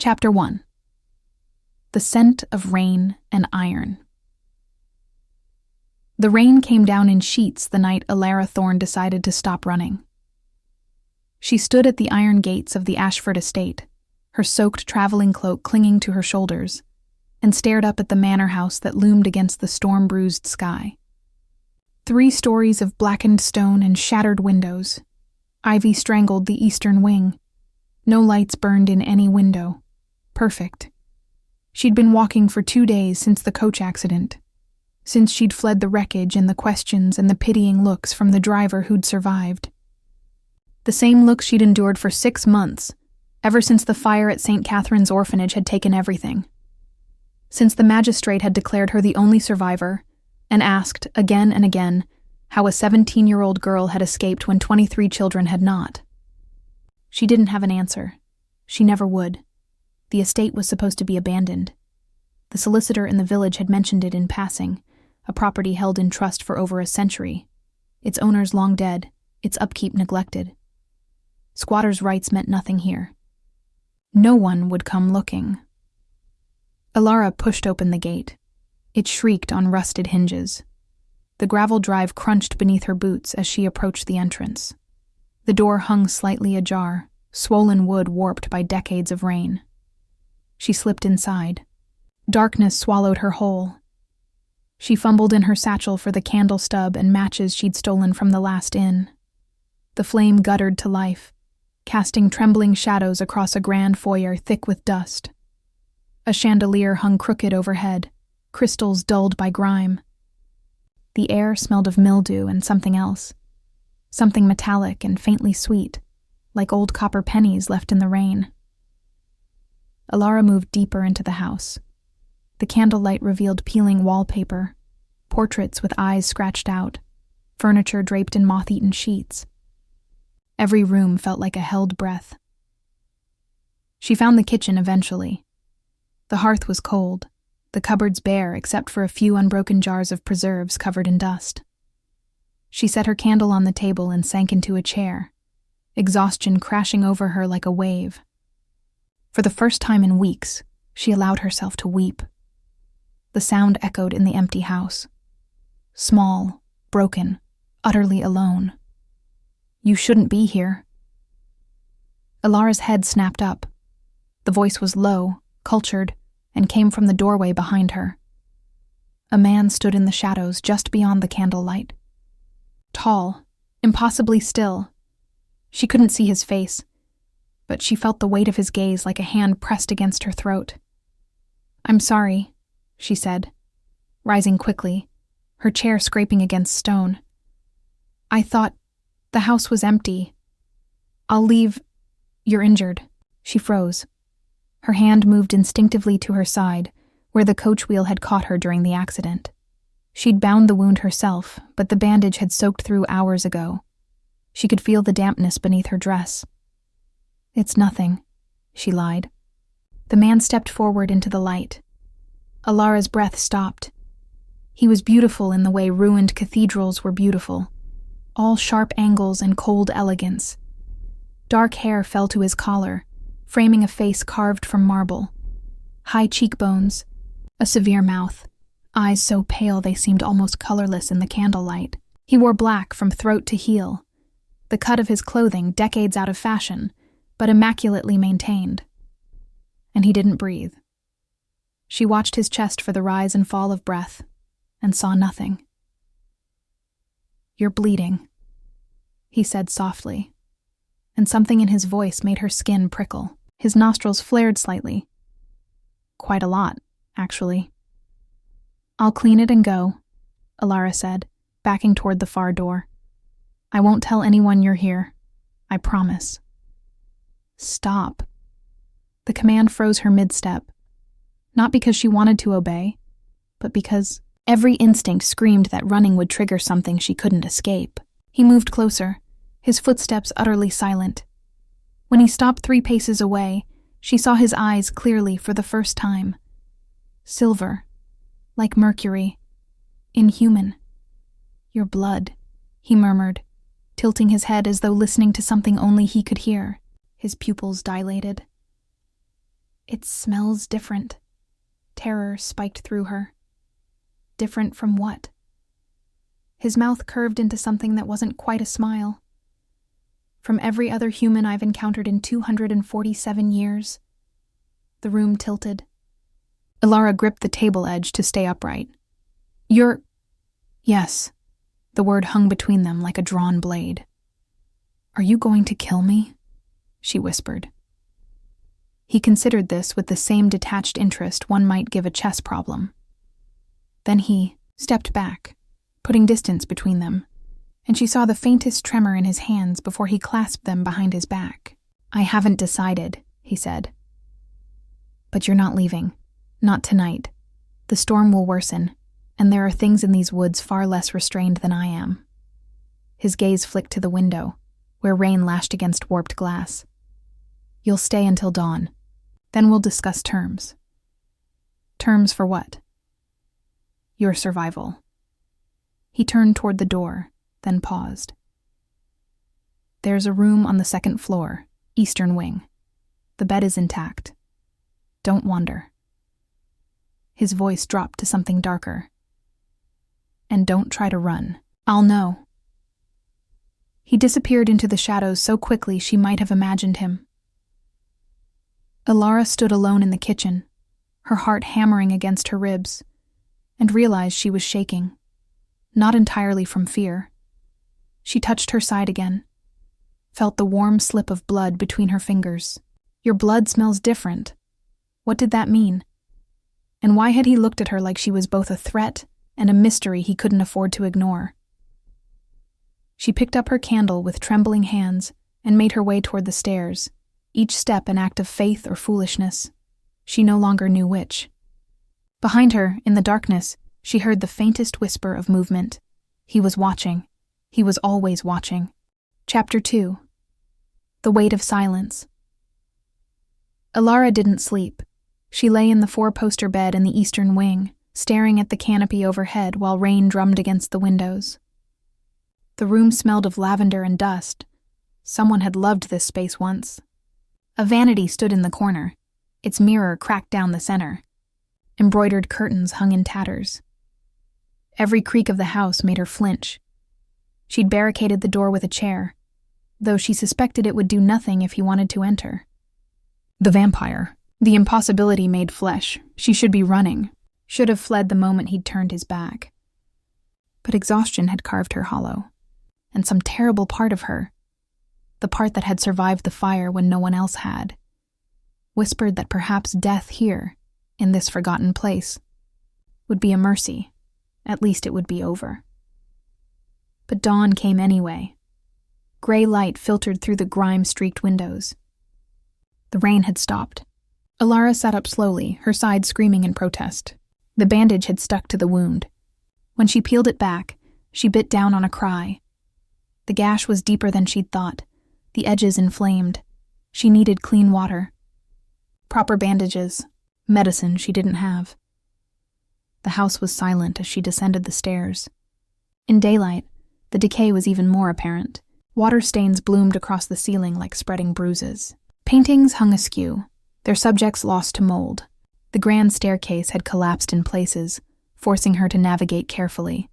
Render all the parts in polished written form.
Chapter 1. The Scent of Rain and Iron. The rain came down in sheets the night Alara Thorne decided to stop running. She stood at the iron gates of the Ashford estate, her soaked traveling cloak clinging to her shoulders, and stared up at the manor house that loomed against the storm-bruised sky. 3 stories of blackened stone and shattered windows. Ivy strangled the eastern wing. No lights burned in any window. Perfect. She'd been walking for 2 days since the coach accident, since she'd fled the wreckage and the questions and the pitying looks from the driver who'd survived. The same looks she'd endured for 6 months, ever since the fire at St. Catherine's orphanage had taken everything. Since the magistrate had declared her the only survivor, and asked, again and again, how a 17-year-old girl had escaped when 23 children had not. She didn't have an answer. She never would. The estate was supposed to be abandoned. The solicitor in the village had mentioned it in passing, a property held in trust for over a century, its owners long dead, its upkeep neglected. Squatters' rights meant nothing here. No one would come looking. Alara pushed open the gate. It shrieked on rusted hinges. The gravel drive crunched beneath her boots as she approached the entrance. The door hung slightly ajar, swollen wood warped by decades of rain. She slipped inside. Darkness swallowed her whole. She fumbled in her satchel for the candle stub and matches she'd stolen from the last inn. The flame guttered to life, casting trembling shadows across a grand foyer thick with dust. A chandelier hung crooked overhead, crystals dulled by grime. The air smelled of mildew and something else, something metallic and faintly sweet, like old copper pennies left in the rain. Alara moved deeper into the house. The candlelight revealed peeling wallpaper, portraits with eyes scratched out, furniture draped in moth-eaten sheets. Every room felt like a held breath. She found the kitchen eventually. The hearth was cold, the cupboards bare except for a few unbroken jars of preserves covered in dust. She set her candle on the table and sank into a chair, exhaustion crashing over her like a wave. For the first time in weeks, she allowed herself to weep. The sound echoed in the empty house. Small, broken, utterly alone. You shouldn't be here. Alara's head snapped up. The voice was low, cultured, and came from the doorway behind her. A man stood in the shadows just beyond the candlelight. Tall, impossibly still. She couldn't see his face, but she felt the weight of his gaze like a hand pressed against her throat. "I'm sorry," she said, rising quickly, her chair scraping against stone. "I thought the house was empty. I'll leave. You're injured." She froze. Her hand moved instinctively to her side, where the coach wheel had caught her during the accident. She'd bound the wound herself, but the bandage had soaked through hours ago. She could feel the dampness beneath her dress. "It's nothing," she lied. The man stepped forward into the light. Alara's breath stopped. He was beautiful in the way ruined cathedrals were beautiful, all sharp angles and cold elegance. Dark hair fell to his collar, framing a face carved from marble. High cheekbones, a severe mouth, eyes so pale they seemed almost colorless in the candlelight. He wore black from throat to heel, the cut of his clothing decades out of fashion, but immaculately maintained. And he didn't breathe. She watched his chest for the rise and fall of breath, and saw nothing. "You're bleeding," he said softly, and something in his voice made her skin prickle. His nostrils flared slightly. "Quite a lot, actually." "I'll clean it and go," Alara said, backing toward the far door. "I won't tell anyone you're here. I promise." "Stop." The command froze her mid-step, not because she wanted to obey, but because every instinct screamed that running would trigger something she couldn't escape. He moved closer, his footsteps utterly silent. When he stopped 3 paces away, she saw his eyes clearly for the first time. Silver, like mercury, inhuman. "Your blood," he murmured, tilting his head as though listening to something only he could hear. His pupils dilated. It smells different. Terror spiked through her. Different from what? His mouth curved into something that wasn't quite a smile. From every other human I've encountered in 247 years. The room tilted. Ilara gripped the table edge to stay upright. You're... Yes. The word hung between them like a drawn blade. Are you going to kill me? She whispered. He considered this with the same detached interest one might give a chess problem. Then he stepped back, putting distance between them, and she saw the faintest tremor in his hands before he clasped them behind his back. I haven't decided, he said. But you're not leaving. Not tonight. The storm will worsen, and there are things in these woods far less restrained than I am. His gaze flicked to the window, where rain lashed against warped glass. You'll stay until dawn. Then we'll discuss terms. Terms for what? Your survival. He turned toward the door, then paused. There's a room on the second floor, eastern wing. The bed is intact. Don't wander. His voice dropped to something darker. And don't try to run. I'll know. He disappeared into the shadows so quickly she might have imagined him. Ilara stood alone in the kitchen, her heart hammering against her ribs, and realized she was shaking, not entirely from fear. She touched her side again, felt the warm slip of blood between her fingers. Your blood smells different. What did that mean? And why had he looked at her like she was both a threat and a mystery he couldn't afford to ignore? She picked up her candle with trembling hands and made her way toward the stairs, each step an act of faith or foolishness. She no longer knew which. Behind her, in the darkness, she heard the faintest whisper of movement. He was watching. He was always watching. Chapter 2. The Weight of Silence. Ilara didn't sleep. She lay in the four-poster bed in the eastern wing, staring at the canopy overhead while rain drummed against the windows. The room smelled of lavender and dust. Someone had loved this space once. A vanity stood in the corner, its mirror cracked down the center. Embroidered curtains hung in tatters. Every creak of the house made her flinch. She'd barricaded the door with a chair, though she suspected it would do nothing if he wanted to enter. The vampire. The impossibility made flesh. She should be running. Should have fled the moment he'd turned his back. But exhaustion had carved her hollow, and some terrible part of her, the part that had survived the fire when no one else had, whispered that perhaps death here, in this forgotten place, would be a mercy. At least it would be over. But dawn came anyway. Gray light filtered through the grime-streaked windows. The rain had stopped. Ilara sat up slowly, her side screaming in protest. The bandage had stuck to the wound. When she peeled it back, she bit down on a cry. The gash was deeper than she'd thought, the edges inflamed. She needed clean water. Proper bandages. Medicine she didn't have. The house was silent as she descended the stairs. In daylight, the decay was even more apparent. Water stains bloomed across the ceiling like spreading bruises. Paintings hung askew, their subjects lost to mold. The grand staircase had collapsed in places, forcing her to navigate carefully.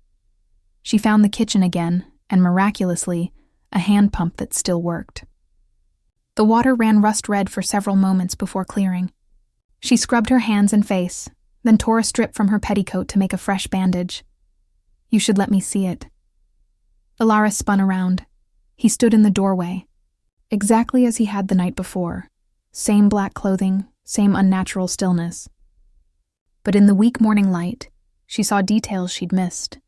She found the kitchen again, and miraculously, a hand pump that still worked. The water ran rust-red for several moments before clearing. She scrubbed her hands and face, then tore a strip from her petticoat to make a fresh bandage. You should let me see it. Ilara spun around. He stood in the doorway, exactly as he had the night before. Same black clothing, same unnatural stillness. But in the weak morning light, she saw details she'd missed.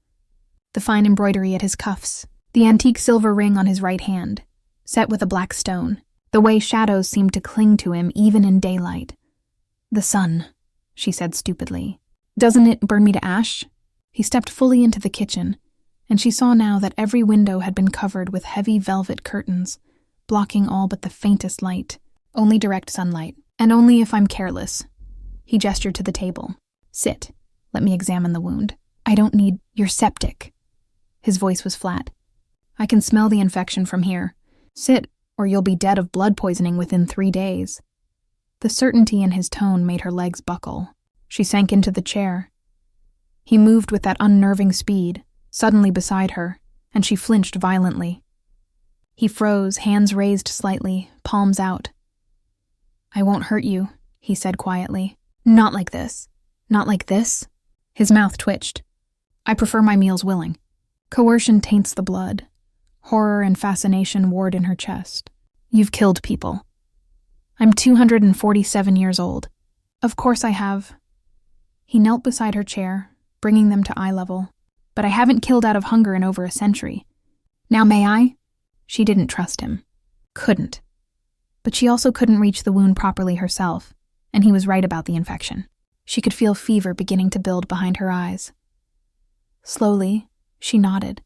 The fine embroidery at his cuffs, the antique silver ring on his right hand, set with a black stone, the way shadows seemed to cling to him even in daylight. The sun, she said stupidly. Doesn't it burn me to ash? He stepped fully into the kitchen, and she saw now that every window had been covered with heavy velvet curtains, blocking all but the faintest light. Only direct sunlight, and only if I'm careless. He gestured to the table. Sit. Let me examine the wound. I don't need... You're septic. His voice was flat. I can smell the infection from here. Sit, or you'll be dead of blood poisoning within 3 days. The certainty in his tone made her legs buckle. She sank into the chair. He moved with that unnerving speed, suddenly beside her, and she flinched violently. He froze, hands raised slightly, palms out. "I won't hurt you," he said quietly. "Not like this. Not like this?" His mouth twitched. "I prefer my meals willing." Coercion taints the blood. Horror and fascination warred in her chest. "You've killed people." "I'm 247 years old." "Of course I have." He knelt beside her chair, bringing them to eye level. "But I haven't killed out of hunger in over a century. Now may I?" She didn't trust him. Couldn't. But she also couldn't reach the wound properly herself, and he was right about the infection. She could feel fever beginning to build behind her eyes. Slowly, she nodded.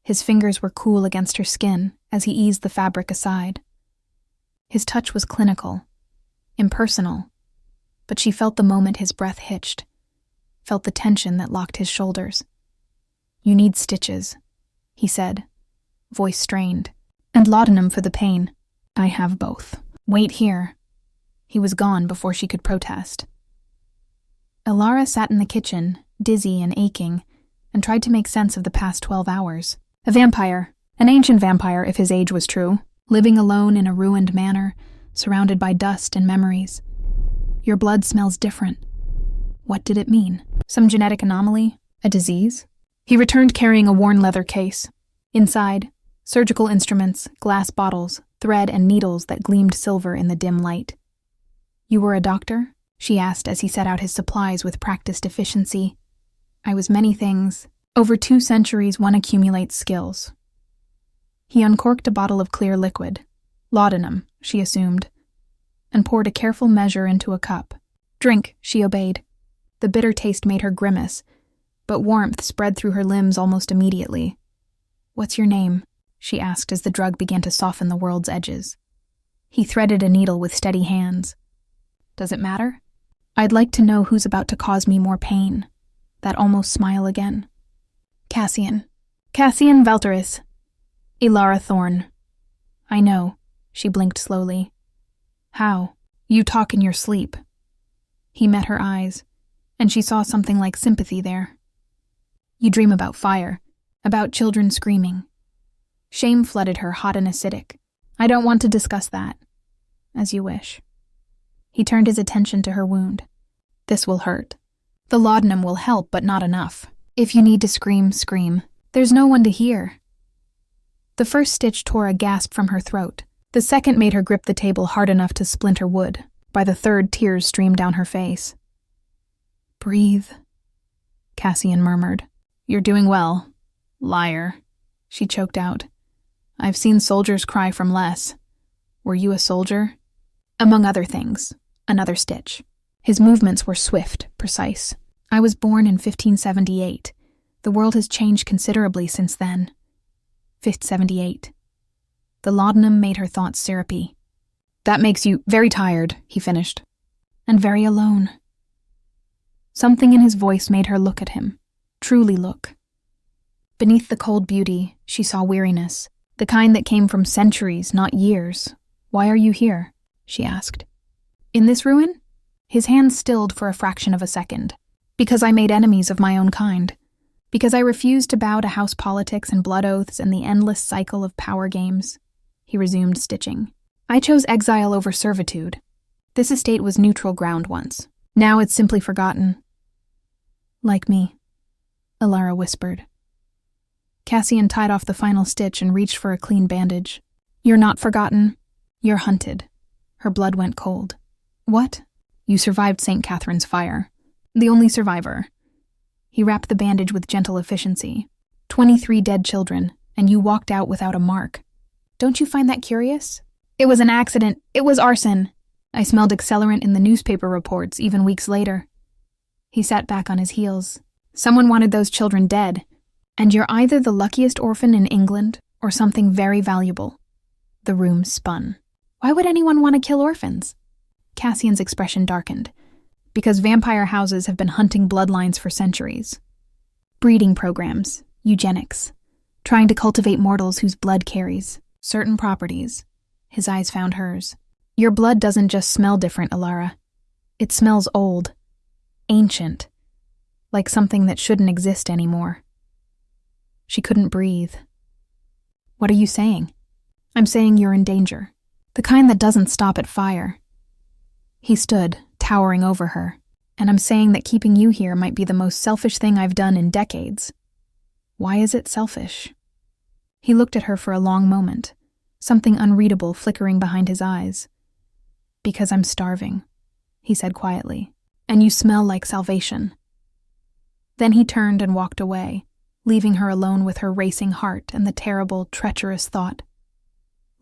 His fingers were cool against her skin as he eased the fabric aside. His touch was clinical, impersonal, but she felt the moment his breath hitched, felt the tension that locked his shoulders. "You need stitches," he said, voice strained, "and laudanum for the pain." "I have both." "Wait here." He was gone before she could protest. Elara sat in the kitchen, dizzy and aching, and tried to make sense of the past 12 hours. A vampire, an ancient vampire if his age was true, living alone in a ruined manor, surrounded by dust and memories. Your blood smells different. What did it mean? Some genetic anomaly? A disease? He returned carrying a worn leather case. Inside, surgical instruments, glass bottles, thread and needles that gleamed silver in the dim light. "You were a doctor?" she asked as he set out his supplies with practiced efficiency. "I was many things. Over 2 centuries one accumulates skills." He uncorked a bottle of clear liquid, laudanum, she assumed, and poured a careful measure into a cup. "Drink," she obeyed. The bitter taste made her grimace, but warmth spread through her limbs almost immediately. "What's your name?" she asked as the drug began to soften the world's edges. He threaded a needle with steady hands. "Does it matter?" "I'd like to know who's about to cause me more pain." That almost smile again. "Cassian. Cassian Valteris. Elara Thorne." "I know," she blinked slowly. "How?" "You talk in your sleep." He met her eyes, and she saw something like sympathy there. "You dream about fire, about children screaming." Shame flooded her, hot and acidic. "I don't want to discuss that." "As you wish." He turned his attention to her wound. "This will hurt. The laudanum will help, but not enough. If you need to scream, scream. There's no one to hear." The first stitch tore a gasp from her throat. The second made her grip the table hard enough to splinter wood. By the third, tears streamed down her face. "Breathe," Cassian murmured. "You're doing well. Liar," she choked out. "I've seen soldiers cry from less. Were you a soldier?" "Among other things." Another stitch. His movements were swift, precise. "I was born in 1578. The world has changed considerably since then." 578. The laudanum made her thoughts syrupy. "That makes you very tired," he finished. "And very alone." Something in his voice made her look at him. Truly look. Beneath the cold beauty, she saw weariness, the kind that came from centuries, not years. "Why are you here?" she asked. "In this ruin?" His hands stilled for a fraction of a second. "Because I made enemies of my own kind. Because I refused to bow to house politics and blood oaths and the endless cycle of power games." He resumed stitching. "I chose exile over servitude. This estate was neutral ground once. Now it's simply forgotten." "Like me," Elara whispered. Cassian tied off the final stitch and reached for a clean bandage. "You're not forgotten. You're hunted." Her blood went cold. "What?" "You survived St. Catherine's fire. The only survivor." He wrapped the bandage with gentle efficiency. 23 dead children, and you walked out without a mark. Don't you find that curious?" "It was an accident. It was arson." "I smelled accelerant in the newspaper reports, even weeks later." He sat back on his heels. "Someone wanted those children dead. And you're either the luckiest orphan in England or something very valuable." The room spun. "Why would anyone want to kill orphans?" Cassian's expression darkened. "Because vampire houses have been hunting bloodlines for centuries. Breeding programs, eugenics, trying to cultivate mortals whose blood carries certain properties." His eyes found hers. Your blood doesn't just smell different, Alara. It smells old, ancient, like something that shouldn't exist anymore. She couldn't breathe. What are you saying? I'm saying you're in danger. The kind that doesn't stop at fire. He stood, towering over her, and I'm saying that keeping you here might be the most selfish thing I've done in decades. Why is it selfish? He looked at her for a long moment, something unreadable flickering behind his eyes. Because I'm starving, he said quietly, and you smell like salvation. Then he turned and walked away, leaving her alone with her racing heart and the terrible, treacherous thought.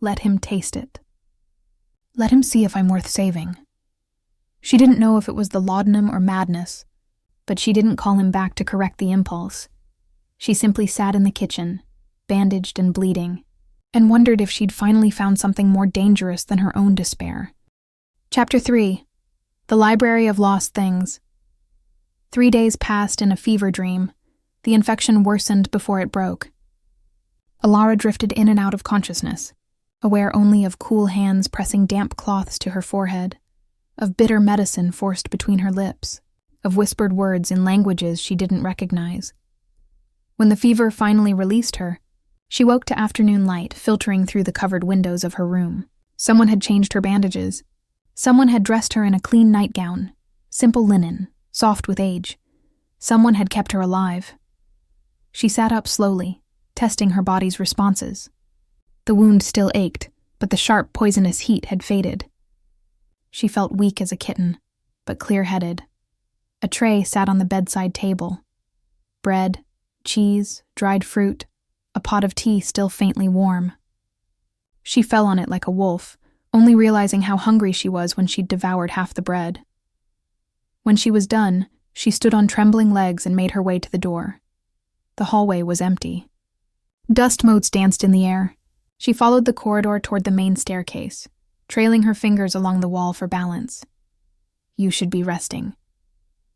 Let him taste it. Let him see if I'm worth saving. She didn't know if it was the laudanum or madness, but she didn't call him back to correct the impulse. She simply sat in the kitchen, bandaged and bleeding, and wondered if she'd finally found something more dangerous than her own despair. Chapter 3. The Library of Lost Things. 3 days passed in a fever dream. The infection worsened before it broke. Alara drifted in and out of consciousness, aware only of cool hands pressing damp cloths to her forehead, of bitter medicine forced between her lips, of whispered words in languages she didn't recognize. When the fever finally released her, she woke to afternoon light filtering through the covered windows of her room. Someone had changed her bandages. Someone had dressed her in a clean nightgown, simple linen, soft with age. Someone had kept her alive. She sat up slowly, testing her body's responses. The wound still ached, but the sharp, poisonous heat had faded. She felt weak as a kitten, but clear-headed. A tray sat on the bedside table. Bread, cheese, dried fruit, a pot of tea still faintly warm. She fell on it like a wolf, only realizing how hungry she was when she'd devoured half the bread. When she was done, she stood on trembling legs and made her way to the door. The hallway was empty. Dust motes danced in the air. She followed the corridor toward the main staircase, trailing her fingers along the wall for balance. You should be resting.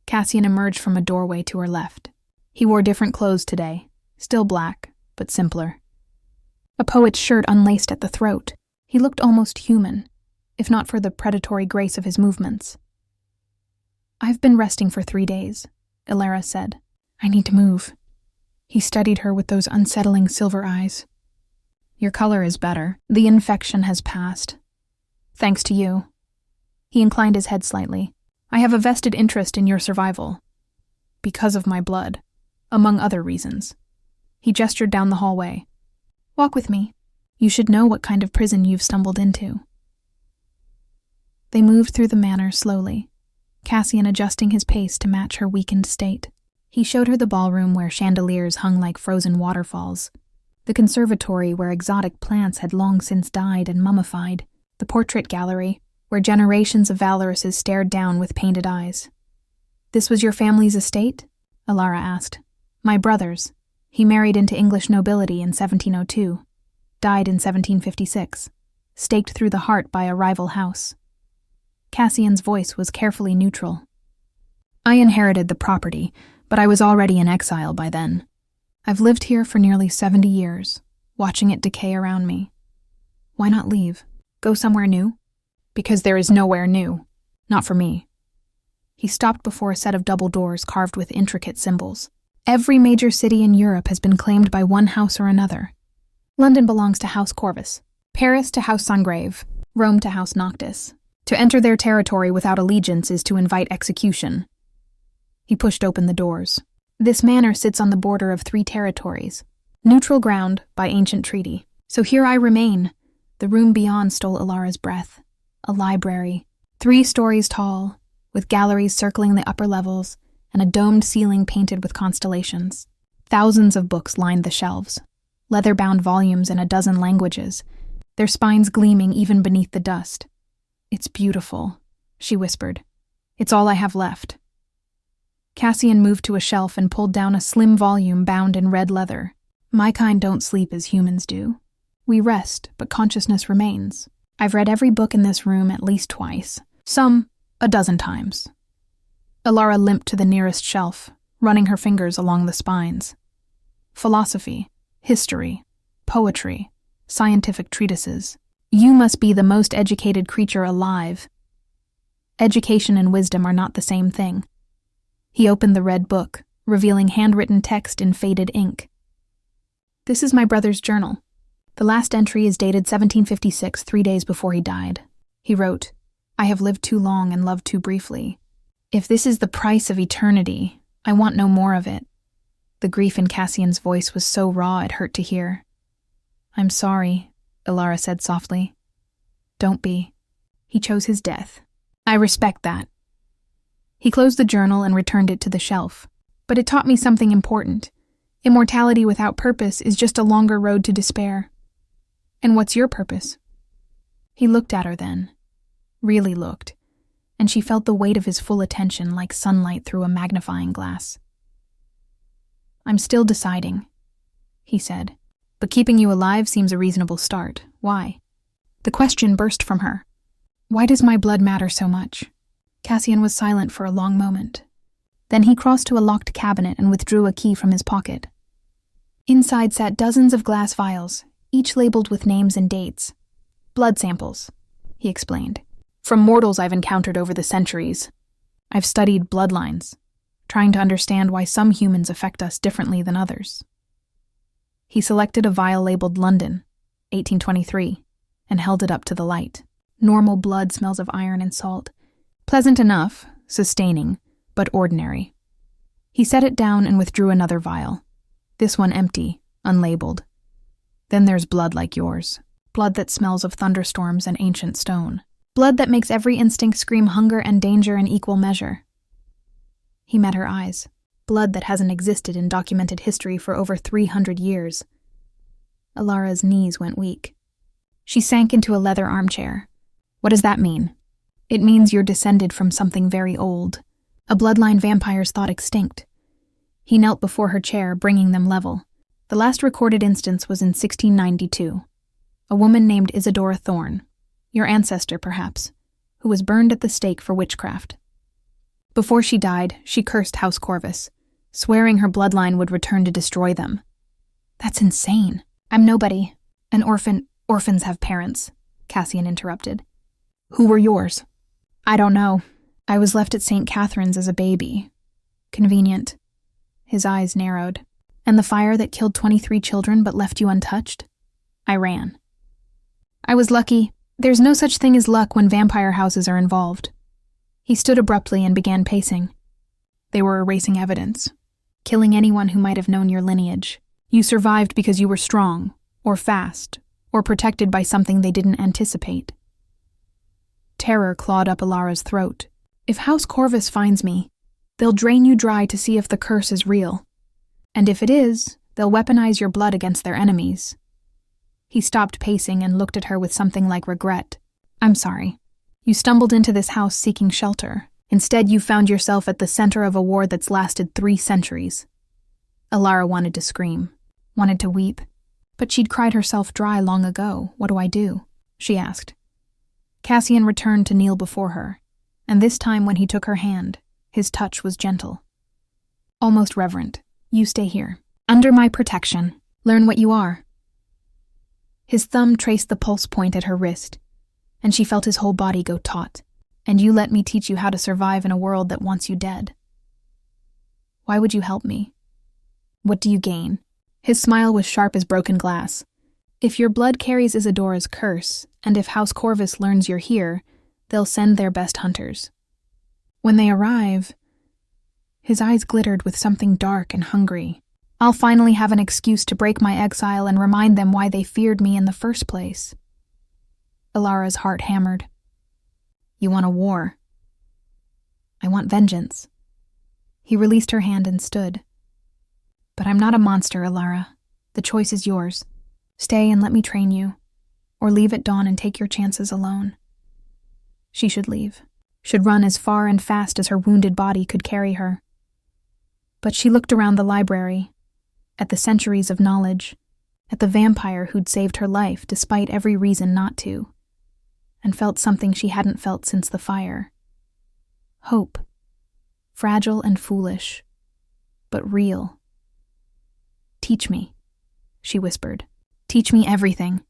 Cassian emerged from a doorway to her left. He wore different clothes today, still black, but simpler. A poet's shirt unlaced at the throat. He looked almost human, if not for the predatory grace of his movements. I've been resting for 3 days, Alara said. I need to move. He studied her with those unsettling silver eyes. Your color is better. The infection has passed. Thanks to you. He inclined his head slightly. I have a vested interest in your survival. Because of my blood, among other reasons. He gestured down the hallway. Walk with me. You should know what kind of prison you've stumbled into. They moved through the manor slowly, Cassian adjusting his pace to match her weakened state. He showed her the ballroom where chandeliers hung like frozen waterfalls, the conservatory where exotic plants had long since died and mummified, the portrait gallery where generations of Valoruses stared down with painted eyes. This was your family's estate? Alara asked. My brother's. He married into English nobility in 1702. Died in 1756, staked through the heart by a rival house. Cassian's voice was carefully neutral. I inherited the property, but I was already in exile by then. I've lived here for nearly 70 years, watching it decay around me. Why not leave? Go somewhere new? Because there is nowhere new. Not for me. He stopped before a set of double doors carved with intricate symbols. Every major city in Europe has been claimed by one house or another. London belongs to House Corvus, Paris to House Sangrave, Rome to House Noctis. To enter their territory without allegiance is to invite execution. He pushed open the doors. This manor sits on the border of 3 territories, neutral ground by ancient treaty. So here I remain. The room beyond stole Alara's breath. A library, 3 stories tall, with galleries circling the upper levels, and a domed ceiling painted with constellations. Thousands of books lined the shelves. Leather-bound volumes in a dozen languages, their spines gleaming even beneath the dust. It's beautiful, she whispered. It's all I have left. Cassian moved to a shelf and pulled down a slim volume bound in red leather. My kind don't sleep as humans do. We rest, but consciousness remains. I've read every book in this room at least twice, some a dozen times. Alara limped to the nearest shelf, running her fingers along the spines. Philosophy, history, poetry, scientific treatises. You must be the most educated creature alive. Education and wisdom are not the same thing. He opened the red book, revealing handwritten text in faded ink. This is my brother's journal. The last entry is dated 1756, 3 days before he died. He wrote, "I have lived too long and loved too briefly. If this is the price of eternity, I want no more of it." The grief in Cassian's voice was so raw it hurt to hear. "I'm sorry," Ilara said softly. "Don't be. He chose his death. I respect that." He closed the journal and returned it to the shelf. But it taught me something important. Immortality without purpose is just a longer road to despair. And what's your purpose? He looked at her then. Really looked. And she felt the weight of his full attention like sunlight through a magnifying glass. "I'm still deciding," he said. "But keeping you alive seems a reasonable start. Why?" The question burst from her. "Why does my blood matter so much?" Cassian was silent for a long moment. Then he crossed to a locked cabinet and withdrew a key from his pocket. Inside sat dozens of glass vials, each labeled with names and dates. "Blood samples," he explained. "From mortals I've encountered over the centuries. I've studied bloodlines, trying to understand why some humans affect us differently than others." He selected a vial labeled London, 1823, and held it up to the light. Normal blood smells of iron and salt. Pleasant enough, sustaining, but ordinary. He set it down and withdrew another vial. This one empty, unlabeled. "Then there's blood like yours. Blood that smells of thunderstorms and ancient stone. Blood that makes every instinct scream hunger and danger in equal measure." He met her eyes. Blood that hasn't existed in documented history for over 300 years. Ilara's knees went weak. She sank into a leather armchair. "What does that mean?" "It means you're descended from something very old. A bloodline vampires thought extinct." He knelt before her chair, bringing them level. The last recorded instance was in 1692. A woman named Isadora Thorne, your ancestor perhaps, who was burned at the stake for witchcraft. Before she died, she cursed House Corvus, swearing her bloodline would return to destroy them. "That's insane. I'm nobody. An orphan. Orphans have parents," Cassian interrupted. "Who were yours?" "I don't know. I was left at St. Catherine's as a baby. Convenient." His eyes narrowed. "And the fire that killed 23 children but left you untouched?" "I ran." "I was lucky. There's no such thing as luck when vampire houses are involved." He stood abruptly and began pacing. "They were erasing evidence, killing anyone who might have known your lineage. You survived because you were strong, or fast, or protected by something they didn't anticipate." Terror clawed up Ilara's throat. "If House Corvus finds me, they'll drain you dry to see if the curse is real. And if it is, they'll weaponize your blood against their enemies." He stopped pacing and looked at her with something like regret. "I'm sorry. You stumbled into this house seeking shelter. Instead, you found yourself at the center of a war that's lasted 3 centuries. Ilara wanted to scream, wanted to weep. But she'd cried herself dry long ago. "What do I do?" she asked. Cassian returned to kneel before her, and this time when he took her hand, his touch was gentle. Almost reverent. "You stay here. Under my protection. Learn what you are." His thumb traced the pulse point at her wrist, and she felt his whole body go taut. "And you let me teach you how to survive in a world that wants you dead." "Why would you help me? What do you gain?" His smile was sharp as broken glass. "If your blood carries Isadora's curse, and if House Corvus learns you're here, they'll send their best hunters. When they arrive..." His eyes glittered with something dark and hungry. "I'll finally have an excuse to break my exile and remind them why they feared me in the first place." Ilara's heart hammered. "You want a war?" "I want vengeance." He released her hand and stood. "But I'm not a monster, Ilara. The choice is yours. Stay and let me train you, or leave at dawn and take your chances alone." She should leave, should run as far and fast as her wounded body could carry her. But she looked around the library, at the centuries of knowledge, at the vampire who'd saved her life despite every reason not to, and felt something she hadn't felt since the fire. Hope. Fragile and foolish, but real. "Teach me," she whispered. "Teach me everything."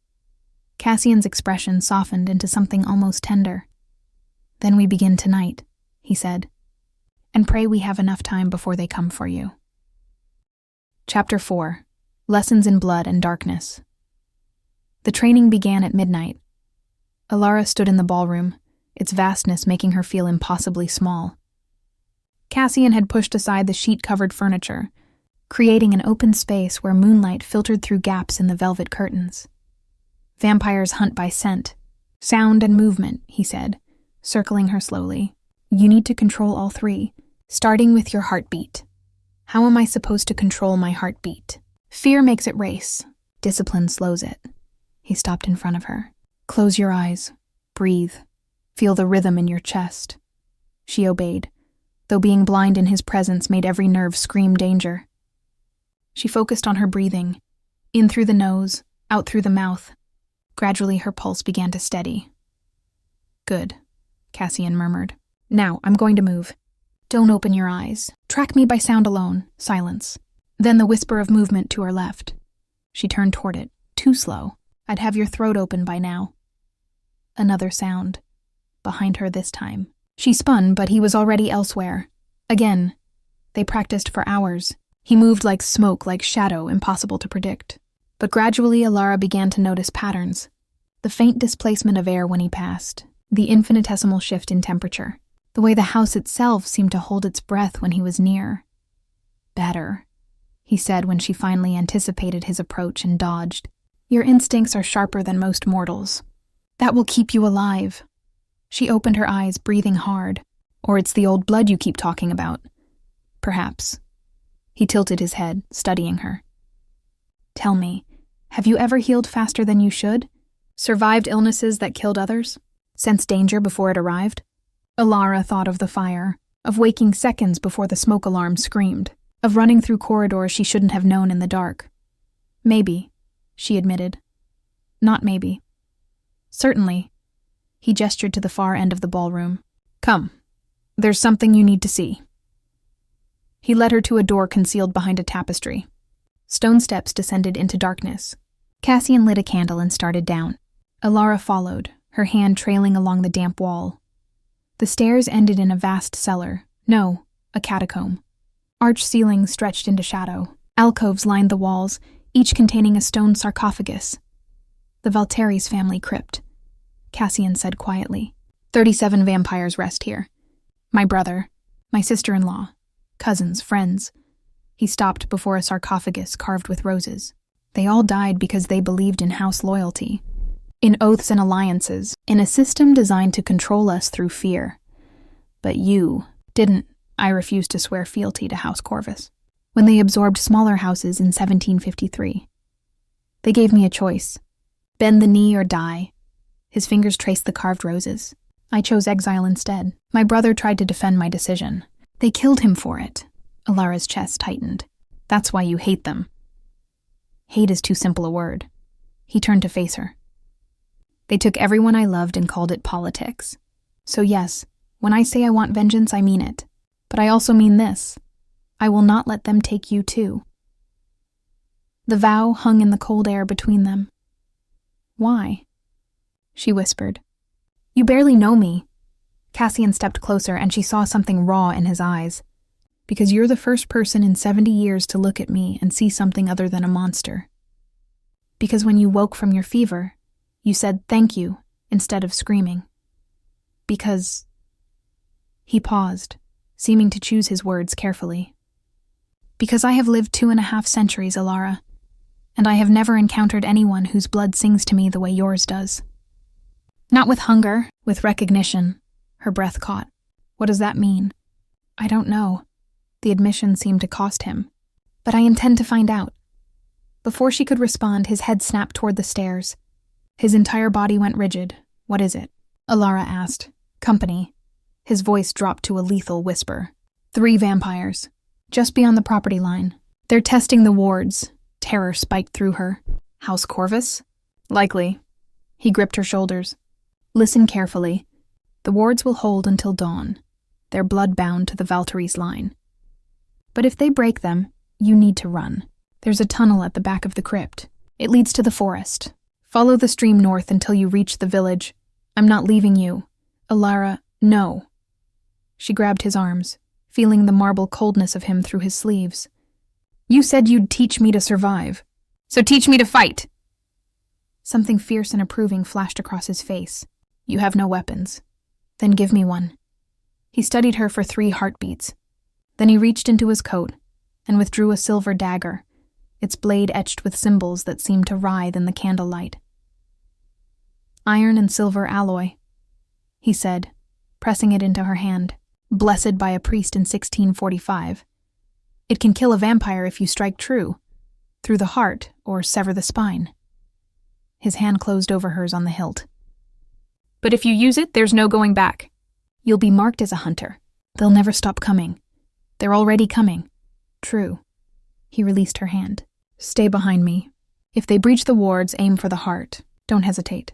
Cassian's expression softened into something almost tender. "Then we begin tonight," he said, "and pray we have enough time before they come for you." Chapter 4. Lessons in Blood and Darkness. The training began at midnight. Alara stood in the ballroom, its vastness making her feel impossibly small. Cassian had pushed aside the sheet-covered furniture, creating an open space where moonlight filtered through gaps in the velvet curtains. "Vampires hunt by scent, sound and movement," he said, circling her slowly. "You need to control all three, starting with your heartbeat." "How am I supposed to control my heartbeat?" "Fear makes it race. Discipline slows it." He stopped in front of her. "Close your eyes. Breathe. Feel the rhythm in your chest." She obeyed, though being blind in his presence made every nerve scream danger. She focused on her breathing, in through the nose, out through the mouth. Gradually her pulse began to steady. "Good," Cassian murmured. "Now, I'm going to move. Don't open your eyes. Track me by sound alone." Silence. Then the whisper of movement to her left. She turned toward it. "Too slow. I'd have your throat open by now." Another sound. Behind her this time. She spun, but he was already elsewhere. Again. They practiced for hours. He moved like smoke, like shadow, impossible to predict. But gradually Alara began to notice patterns. The faint displacement of air when he passed. The infinitesimal shift in temperature. The way the house itself seemed to hold its breath when he was near. "Better," he said when she finally anticipated his approach and dodged. "Your instincts are sharper than most mortals. That will keep you alive." She opened her eyes, breathing hard. "Or it's the old blood you keep talking about." "Perhaps." He tilted his head, studying her. "Tell me, have you ever healed faster than you should? Survived illnesses that killed others? Sensed danger before it arrived?" Alara thought of the fire, of waking seconds before the smoke alarm screamed, of running through corridors she shouldn't have known in the dark. "Maybe," she admitted. "Not maybe. Certainly." He gestured to the far end of the ballroom. "Come. There's something you need to see." He led her to a door concealed behind a tapestry. Stone steps descended into darkness. Cassian lit a candle and started down. Alara followed, her hand trailing along the damp wall. The stairs ended in a vast cellar. No, a catacomb. Arched ceilings stretched into shadow. Alcoves lined the walls, each containing a stone sarcophagus. "The Valteri's family crypt," Cassian said quietly. 37 vampires rest here. My brother, my sister-in-law, cousins, friends." He stopped before a sarcophagus carved with roses. "They all died because they believed in house loyalty. In oaths and alliances, in a system designed to control us through fear. But you didn't. I refused to swear fealty to House Corvus. When they absorbed smaller houses in 1753. They gave me a choice. Bend the knee or die." His fingers traced the carved roses. "I chose exile instead. My brother tried to defend my decision. They killed him for it." Alara's chest tightened. "That's why you hate them." Hate is too simple a word. He turned to face her. "They took everyone I loved and called it politics. So yes, when I say I want vengeance, I mean it. But I also mean this. I will not let them take you too." The vow hung in the cold air between them. "Why?" she whispered. "You barely know me." Cassian stepped closer and she saw something raw in his eyes. "Because you're the first person in 70 years to look at me and see something other than a monster. Because when you woke from your fever, you said thank you instead of screaming. Because..." He paused, seeming to choose his words carefully. "Because I have lived 2.5 centuries, Alara, and I have never encountered anyone whose blood sings to me the way yours does. Not with hunger, with recognition." Her breath caught. "What does that mean?" "I don't know." The admission seemed to cost him. "But I intend to find out." Before she could respond, his head snapped toward the stairs. His entire body went rigid. "What is it?" Alara asked. "Company." His voice dropped to a lethal whisper. 3 vampires. Just beyond the property line. They're testing the wards. Terror spiked through her. "House Corvus?" "Likely." He gripped her shoulders. "Listen carefully. The wards will hold until dawn. They're blood-bound to the Valtteri's line. But if they break them, you need to run. There's a tunnel at the back of the crypt. It leads to the forest. Follow the stream north until you reach the village. I'm not leaving you. Alara, no. She grabbed his arms, feeling the marble coldness of him through his sleeves. You said you'd teach me to survive. So teach me to fight. Something fierce and approving flashed across his face. You have no weapons. Then give me one. He studied her for 3 heartbeats. Then he reached into his coat and withdrew a silver dagger, its blade etched with symbols that seemed to writhe in the candlelight. Iron and silver alloy, he said, pressing it into her hand, blessed by a priest in 1645. It can kill a vampire if you strike true, through the heart or sever the spine. His hand closed over hers on the hilt. But if you use it, there's no going back. You'll be marked as a hunter. They'll never stop coming. They're already coming. True. He released her hand. Stay behind me. If they breach the wards, aim for the heart. Don't hesitate.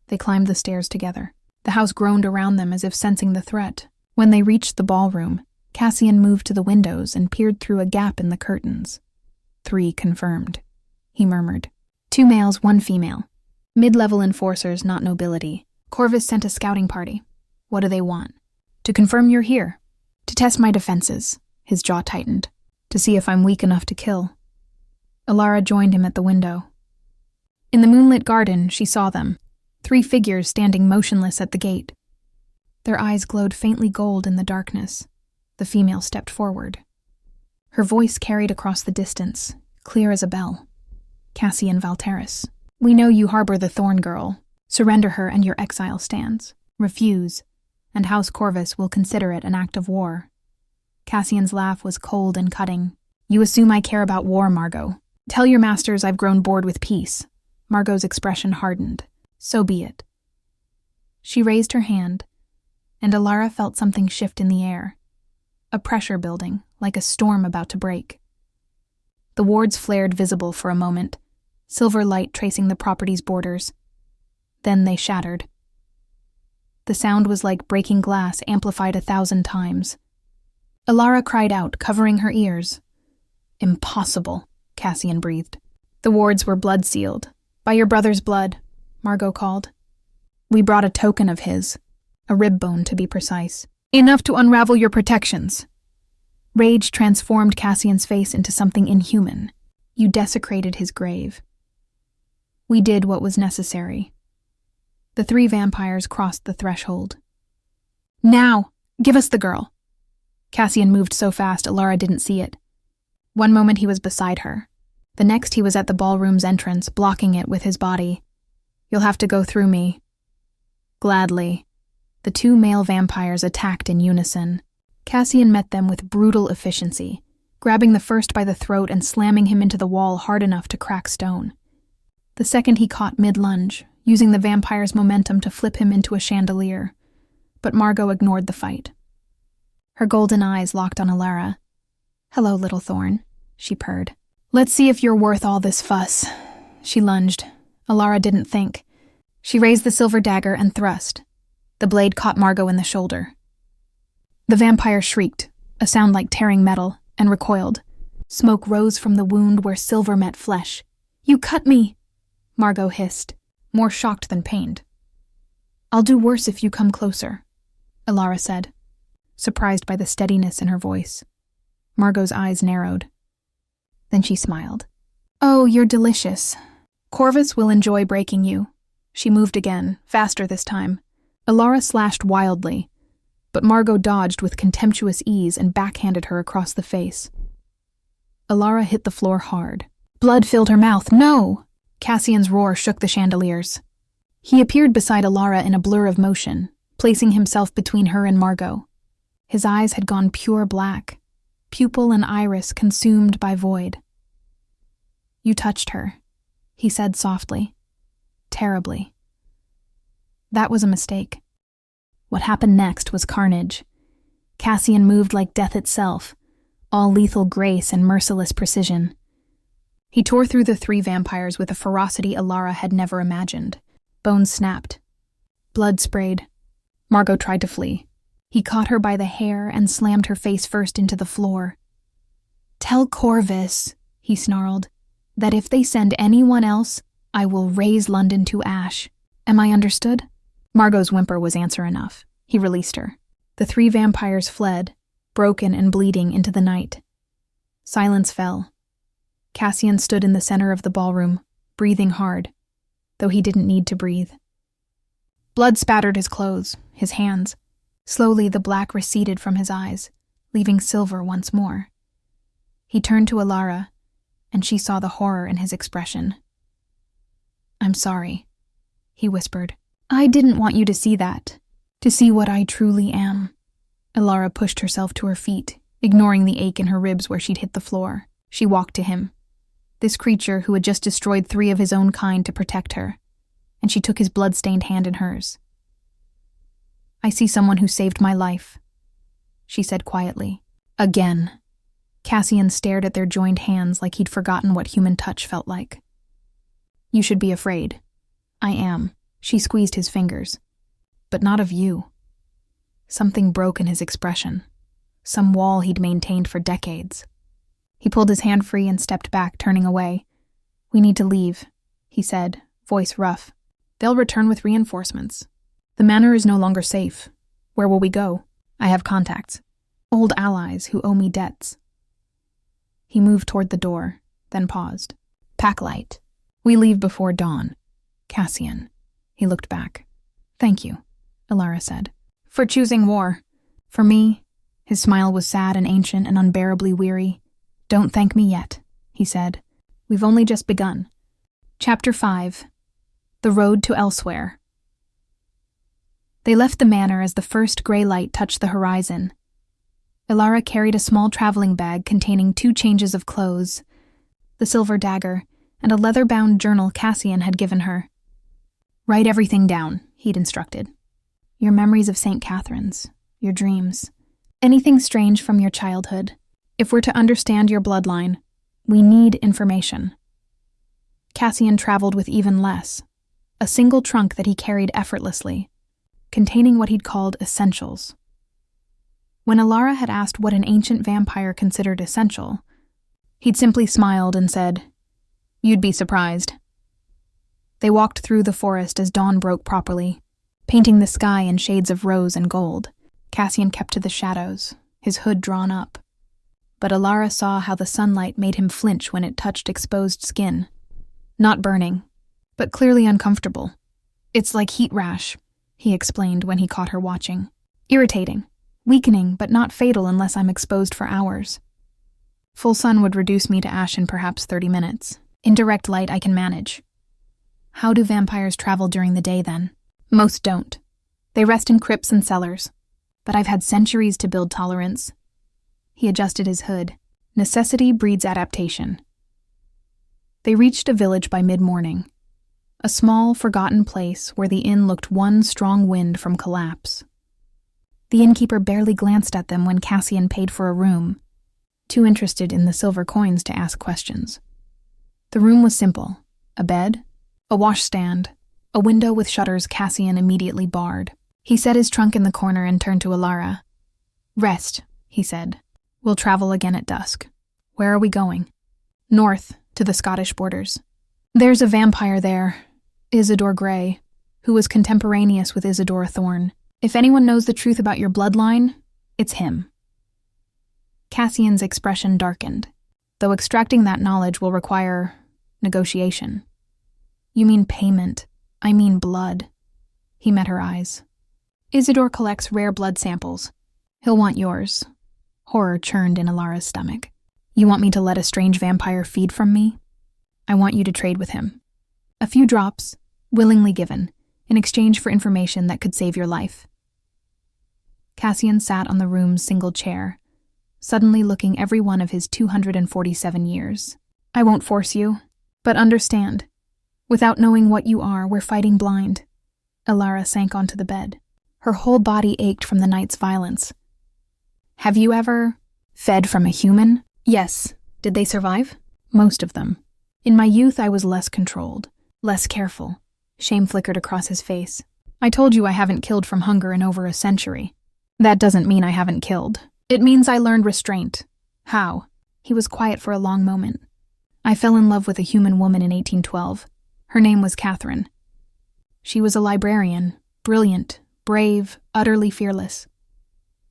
They climbed the stairs together. The house groaned around them as if sensing the threat. When they reached the ballroom, Cassian moved to the windows and peered through a gap in the curtains. 3 confirmed, he murmured. 2 males, 1 female. Mid-level enforcers, not nobility. Corvus sent a scouting party. What do they want? To confirm you're here. To test my defenses. His jaw tightened. To see if I'm weak enough to kill. Alara joined him at the window. In the moonlit garden, she saw them. 3 figures standing motionless at the gate. Their eyes glowed faintly gold in the darkness. The female stepped forward. Her voice carried across the distance, clear as a bell. Cassian Valteris, we know you harbor the Thorn Girl. Surrender her and your exile stands. Refuse, and House Corvus will consider it an act of war. Cassian's laugh was cold and cutting. You assume I care about war, Margot. Tell your masters I've grown bored with peace. Margot's expression hardened. So be it. She raised her hand, and Alara felt something shift in the air. A pressure building, like a storm about to break. The wards flared visible for a moment, silver light tracing the property's borders. Then they shattered. The sound was like breaking glass amplified 1,000 times. Alara cried out, covering her ears. Impossible, Cassian breathed. The wards were blood-sealed. By your brother's blood, Margot called. We brought a token of his, a rib bone to be precise. Enough to unravel your protections. Rage transformed Cassian's face into something inhuman. You desecrated his grave. We did what was necessary. The 3 vampires crossed the threshold. Now, give us the girl. Cassian moved so fast Alara didn't see it. One moment he was beside her. The next he was at the ballroom's entrance, blocking it with his body. You'll have to go through me. Gladly. The 2 male vampires attacked in unison. Cassian met them with brutal efficiency, grabbing the first by the throat and slamming him into the wall hard enough to crack stone. The second he caught mid-lunge, using the vampire's momentum to flip him into a chandelier. But Margot ignored the fight. Her golden eyes locked on Alara. Hello, little thorn, she purred. Let's see if you're worth all this fuss. She lunged. Alara didn't think. She raised the silver dagger and thrust. The blade caught Margot in the shoulder. The vampire shrieked, a sound like tearing metal, and recoiled. Smoke rose from the wound where silver met flesh. You cut me, Margot hissed, more shocked than pained. I'll do worse if you come closer, Alara said, surprised by the steadiness in her voice. Margot's eyes narrowed. Then she smiled. Oh, you're delicious. Corvus will enjoy breaking you. She moved again, faster this time. Alara slashed wildly, but Margot dodged with contemptuous ease and backhanded her across the face. Alara hit the floor hard. Blood filled her mouth. No! Cassian's roar shook the chandeliers. He appeared beside Alara in a blur of motion, placing himself between her and Margot. His eyes had gone pure black, pupil and iris consumed by void. You touched her, he said softly. Terribly. That was a mistake. What happened next was carnage. Cassian moved like death itself, all lethal grace and merciless precision. He tore through the 3 vampires with a ferocity Alara had never imagined. Bones snapped. Blood sprayed. Margot tried to flee. He caught her by the hair and slammed her face first into the floor. Tell Corvus, he snarled, that if they send anyone else, I will raise London to ash. Am I understood? Margot's whimper was answer enough. He released her. The 3 vampires fled, broken and bleeding, into the night. Silence fell. Cassian stood in the center of the ballroom, breathing hard, though he didn't need to breathe. Blood spattered his clothes, his hands. Slowly the black receded from his eyes, leaving silver once more. He turned to Alara, and she saw the horror in his expression. I'm sorry, he whispered. I didn't want you to see that, to see what I truly am. Alara pushed herself to her feet, ignoring the ache in her ribs where she'd hit the floor. She walked to him, this creature who had just destroyed 3 of his own kind to protect her, and she took his blood-stained hand in hers. I see someone who saved my life, she said quietly. Again. Cassian stared at their joined hands like he'd forgotten what human touch felt like. You should be afraid. I am. She squeezed his fingers. But not of you. Something broke in his expression. Some wall he'd maintained for decades. He pulled his hand free and stepped back, turning away. We need to leave, he said, voice rough. They'll return with reinforcements. The manor is no longer safe. Where will we go? I have contacts. Old allies who owe me debts. He moved toward the door, then paused. Pack light. We leave before dawn. Cassian. He looked back. Thank you, Alara said. For choosing war. For me, his smile was sad and ancient and unbearably weary. Don't thank me yet, he said. We've only just begun. Chapter 5. The Road to Elsewhere. They left the manor as the first gray light touched the horizon. Alara carried a small traveling bag containing 2 changes of clothes, the silver dagger, and a leather-bound journal Cassian had given her. Write everything down, he'd instructed. Your memories of St. Catherine's, your dreams, anything strange from your childhood. If we're to understand your bloodline, we need information. Cassian traveled with even less, a single trunk that he carried effortlessly, containing what he'd called essentials. When Alara had asked what an ancient vampire considered essential, he'd simply smiled and said, You'd be surprised. They walked through the forest as dawn broke properly, painting the sky in shades of rose and gold. Cassian kept to the shadows, his hood drawn up. But Alara saw how the sunlight made him flinch when it touched exposed skin. Not burning, but clearly uncomfortable. It's like heat rash, he explained when he caught her watching. Irritating, weakening, but not fatal unless I'm exposed for hours. Full sun would reduce me to ash in perhaps 30 minutes. Indirect light I can manage. How do vampires travel during the day then? Most don't. They rest in crypts and cellars. But I've had centuries to build tolerance. He adjusted his hood. Necessity breeds adaptation. They reached a village by mid-morning. A small, forgotten place where the inn looked one strong wind from collapse. The innkeeper barely glanced at them when Cassian paid for a room, too interested in the silver coins to ask questions. The room was simple. A bed, a washstand, a window with shutters Cassian immediately barred. He set his trunk in the corner and turned to Alara. Rest, he said. We'll travel again at dusk. Where are we going? North, to the Scottish borders. There's a vampire there, Isidore Grey, who was contemporaneous with Isidore Thorne. If anyone knows the truth about your bloodline, it's him. Cassian's expression darkened, though extracting that knowledge will require negotiation. You mean payment. I mean blood. He met her eyes. Isidore collects rare blood samples. He'll want yours. Horror churned in Alara's stomach. You want me to let a strange vampire feed from me? I want you to trade with him. A few drops, willingly given, in exchange for information that could save your life. Cassian sat on the room's single chair, suddenly looking every one of his 247 years. I won't force you, but understand. Without knowing what you are, we're fighting blind. Alara sank onto the bed. Her whole body ached from the night's violence. Have you ever fed from a human? Yes. Did they survive? Most of them. In my youth, I was less controlled, less careful. Shame flickered across his face. I told you I haven't killed from hunger in over a century. That doesn't mean I haven't killed. It means I learned restraint. How? He was quiet for a long moment. I fell in love with a human woman in 1812. Her name was Catherine. She was a librarian, brilliant, brave, utterly fearless.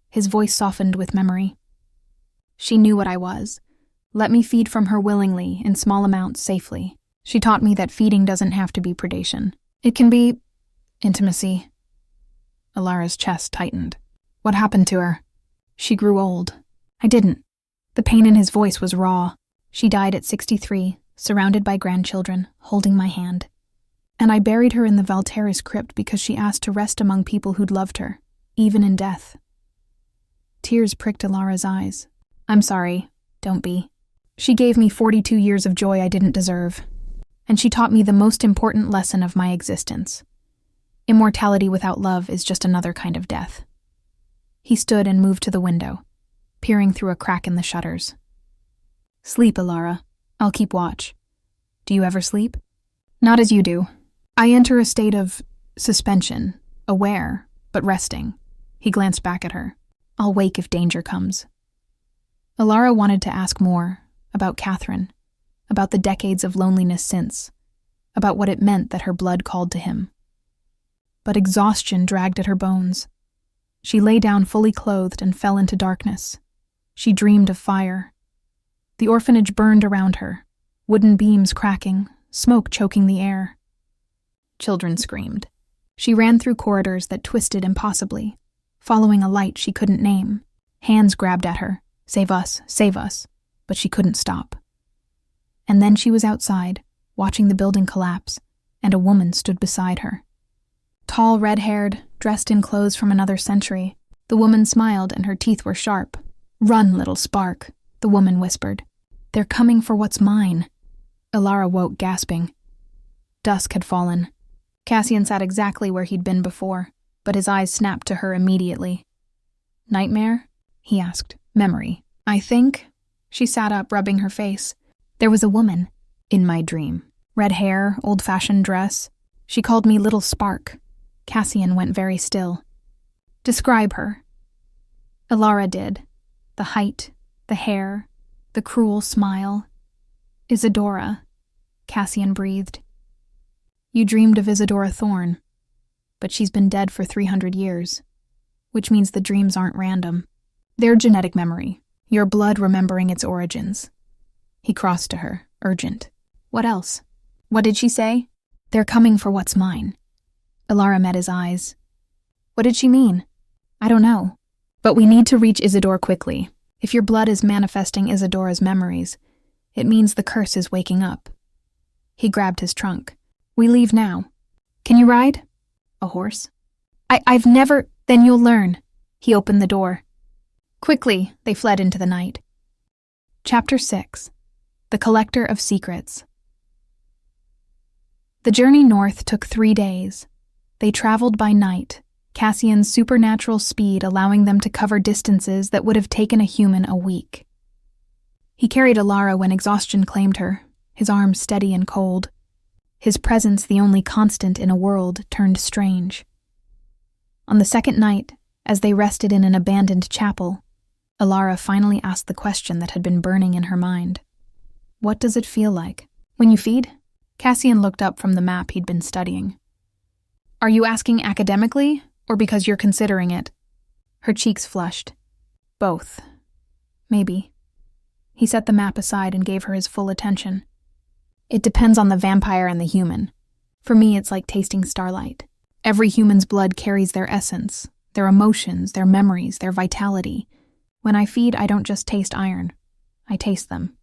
His voice softened with memory. She knew what I was. Let me feed from her willingly, in small amounts safely. She taught me that feeding doesn't have to be predation. It can be intimacy. Alara's chest tightened. What happened to her? She grew old. I didn't. The pain in his voice was raw. She died at 63, surrounded by grandchildren, holding my hand. And I buried her in the Valteris crypt because she asked to rest among people who'd loved her, even in death. Tears pricked Alara's eyes. I'm sorry. Don't be. She gave me 42 years of joy I didn't deserve. And she taught me the most important lesson of my existence. Immortality without love is just another kind of death. He stood and moved to the window, peering through a crack in the shutters. Sleep, Alara. I'll keep watch. Do you ever sleep? Not as you do. I enter a state of suspension, aware, but resting. He glanced back at her. I'll wake if danger comes. Alara wanted to ask more, about Catherine, about the decades of loneliness since, about what it meant that her blood called to him. But exhaustion dragged at her bones. She lay down fully clothed and fell into darkness. She dreamed of fire. The orphanage burned around her, wooden beams cracking, smoke choking the air. Children screamed. She ran through corridors that twisted impossibly, following a light she couldn't name. Hands grabbed at her. Save us, but she couldn't stop. And then she was outside, watching the building collapse, and a woman stood beside her. Tall, red-haired, dressed in clothes from another century, the woman smiled and her teeth were sharp. Run, little spark, the woman whispered. They're coming for what's mine. Alara woke, gasping. Dusk had fallen. Cassian sat exactly where he'd been before, but his eyes snapped to her immediately. Nightmare? He asked. Memory. I think. She sat up, rubbing her face. There was a woman in my dream. Red hair, old-fashioned dress. She called me Little Spark. Cassian went very still. Describe her. Alara did. The height, the hair, the cruel smile. Isadora. Cassian breathed. You dreamed of Isadora Thorne, but she's been dead for 300 years, which means the dreams aren't random. They're genetic memory, your blood remembering its origins. He crossed to her, urgent. What else? What did she say? They're coming for what's mine. Alara met his eyes. What did she mean? I don't know. But we need to reach Isidore quickly. If your blood is manifesting Isadora's memories, it means the curse is waking up. He grabbed his trunk. We leave now. Can you ride? A horse? I've never... Then you'll learn. He opened the door. Quickly, they fled into the night. Chapter 6. The Collector of Secrets. The journey north took 3 days. They traveled by night, Cassian's supernatural speed allowing them to cover distances that would have taken a human a week. He carried Alara when exhaustion claimed her, his arms steady and cold. His presence the only constant in a world turned strange. On the second night, as they rested in an abandoned chapel, Alara finally asked the question that had been burning in her mind. What does it feel like? When you feed? Cassian looked up from the map he'd been studying. Are you asking academically, or because you're considering it? Her cheeks flushed. Both. Maybe. He set the map aside and gave her his full attention. It depends on the vampire and the human. For me, it's like tasting starlight. Every human's blood carries their essence, their emotions, their memories, their vitality. When I feed, I don't just taste iron. I taste them.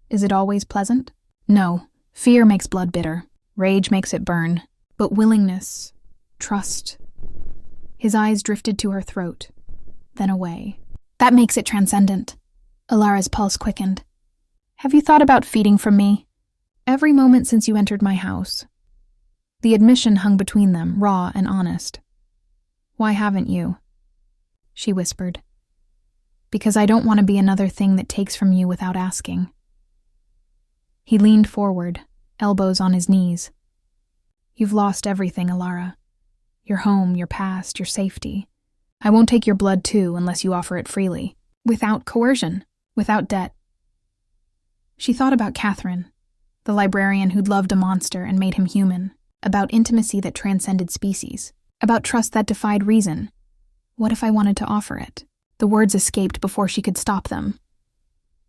Is it always pleasant? No. Fear makes blood bitter. Rage makes it burn. But willingness, trust. His eyes drifted to her throat, then away. That makes it transcendent. Alara's pulse quickened. Have you thought about feeding from me? Every moment since you entered my house. The admission hung between them, raw and honest. Why haven't you? She whispered. Because I don't want to be another thing that takes from you without asking. He leaned forward, elbows on his knees. You've lost everything, Alara. Your home, your past, your safety. I won't take your blood too unless you offer it freely. Without coercion, without debt. She thought about Catherine, the librarian who'd loved a monster and made him human, about intimacy that transcended species, about trust that defied reason. What if I wanted to offer it? The words escaped before she could stop them.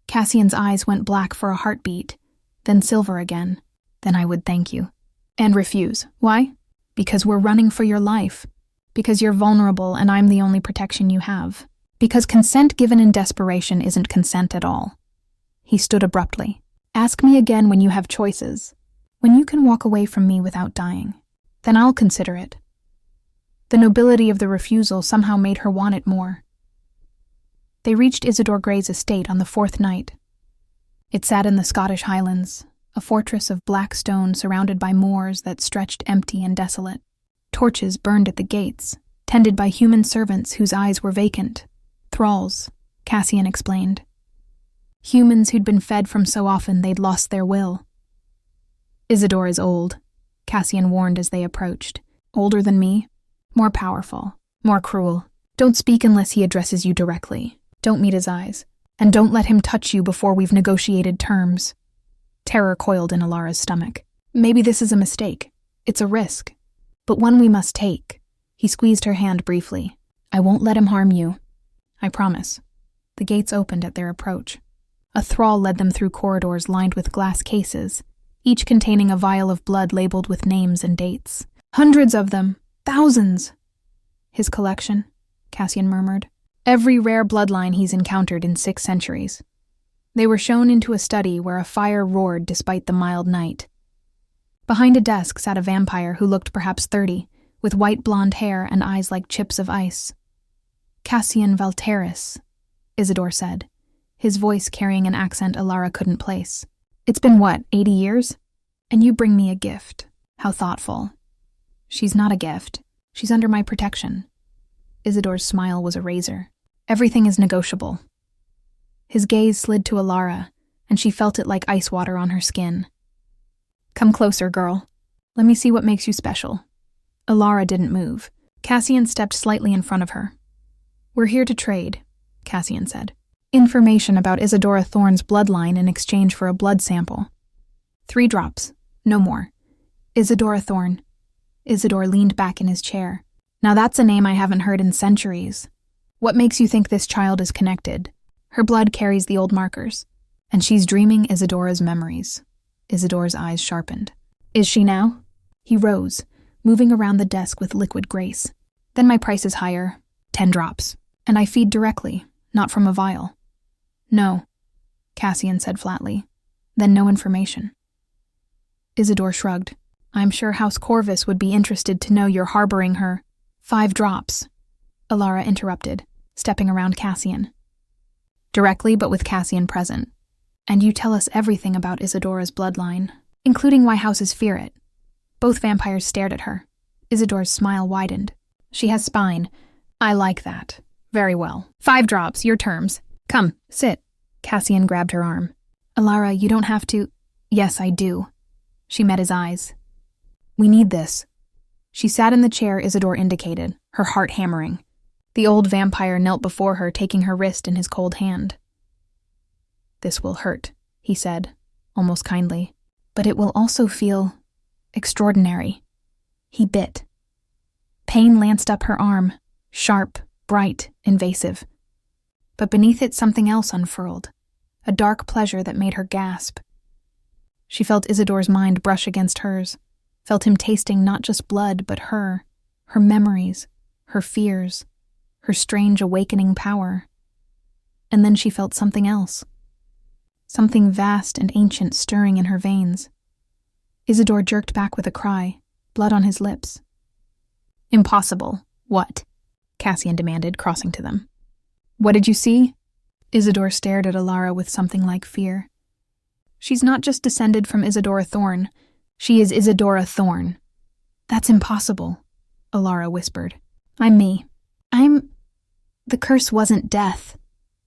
Cassian's eyes went black for a heartbeat, then silver again. Then I would thank you. And refuse. Why? Because we're running for your life. Because you're vulnerable and I'm the only protection you have. Because consent given in desperation isn't consent at all. He stood abruptly. Ask me again when you have choices. When you can walk away from me without dying. Then I'll consider it. The nobility of the refusal somehow made her want it more. They reached Isidore Grey's estate on the 4th night. It sat in the Scottish Highlands, a fortress of black stone surrounded by moors that stretched empty and desolate. Torches burned at the gates, tended by human servants whose eyes were vacant. Thralls, Cassian explained. Humans who'd been fed from so often they'd lost their will. Isidore is old, Cassian warned as they approached. Older than me, more powerful, more cruel. Don't speak unless he addresses you directly. Don't meet his eyes. And don't let him touch you before we've negotiated terms. Terror coiled in Alara's stomach. Maybe this is a mistake. It's a risk. But one we must take. He squeezed her hand briefly. I won't let him harm you. I promise. The gates opened at their approach. A thrall led them through corridors lined with glass cases, each containing a vial of blood labeled with names and dates. Hundreds of them. Thousands. His collection, Cassian murmured. Every rare bloodline he's encountered in 6 centuries. They were shown into a study where a fire roared despite the mild night. Behind a desk sat a vampire who looked perhaps 30, with white blonde hair and eyes like chips of ice. Cassian Valteris, Isidore said, his voice carrying an accent Alara couldn't place. It's been what, 80 years? And you bring me a gift. How thoughtful. She's not a gift. She's under my protection. Isidore's smile was a razor. Everything is negotiable. His gaze slid to Alara, and she felt it like ice water on her skin. Come closer, girl. Let me see what makes you special. Alara didn't move. Cassian stepped slightly in front of her. We're here to trade, Cassian said. Information about Isadora Thorne's bloodline in exchange for a blood sample. 3 drops, no more. Isadora Thorne. Isidore leaned back in his chair. Now that's a name I haven't heard in centuries. What makes you think this child is connected? Her blood carries the old markers, and she's dreaming Isidora's memories. Isidore's eyes sharpened. Is she now? He rose, moving around the desk with liquid grace. Then my price is higher, 10 drops, and I feed directly, not from a vial. No, Cassian said flatly. Then no information. Isidore shrugged. I'm sure House Corvus would be interested to know you're harboring her. 5 drops. Alara interrupted, stepping around Cassian. Directly, but with Cassian present. And you tell us everything about Isidora's bloodline, including why houses fear it. Both vampires stared at her. Isidore's smile widened. She has spine. I like that. Very well. 5 drops, your terms. Come, sit. Cassian grabbed her arm. Alara, you don't have to. Yes, I do. She met his eyes. We need this. She sat in the chair Isidore indicated, her heart hammering. The old vampire knelt before her, taking her wrist in his cold hand. This will hurt, he said, almost kindly. But it will also feel extraordinary. He bit. Pain lanced up her arm, sharp, bright, invasive. But beneath it something else unfurled, a dark pleasure that made her gasp. She felt Isidore's mind brush against hers, felt him tasting not just blood but her memories, her fears, her strange awakening power. And then she felt something else. Something vast and ancient stirring in her veins. Isidore jerked back with a cry, blood on his lips. Impossible. What? Cassian demanded, crossing to them. What did you see? Isidore stared at Alara with something like fear. She's not just descended from Isadora Thorne. She is Isadora Thorne. That's impossible, Alara whispered. I'm me. The curse wasn't death,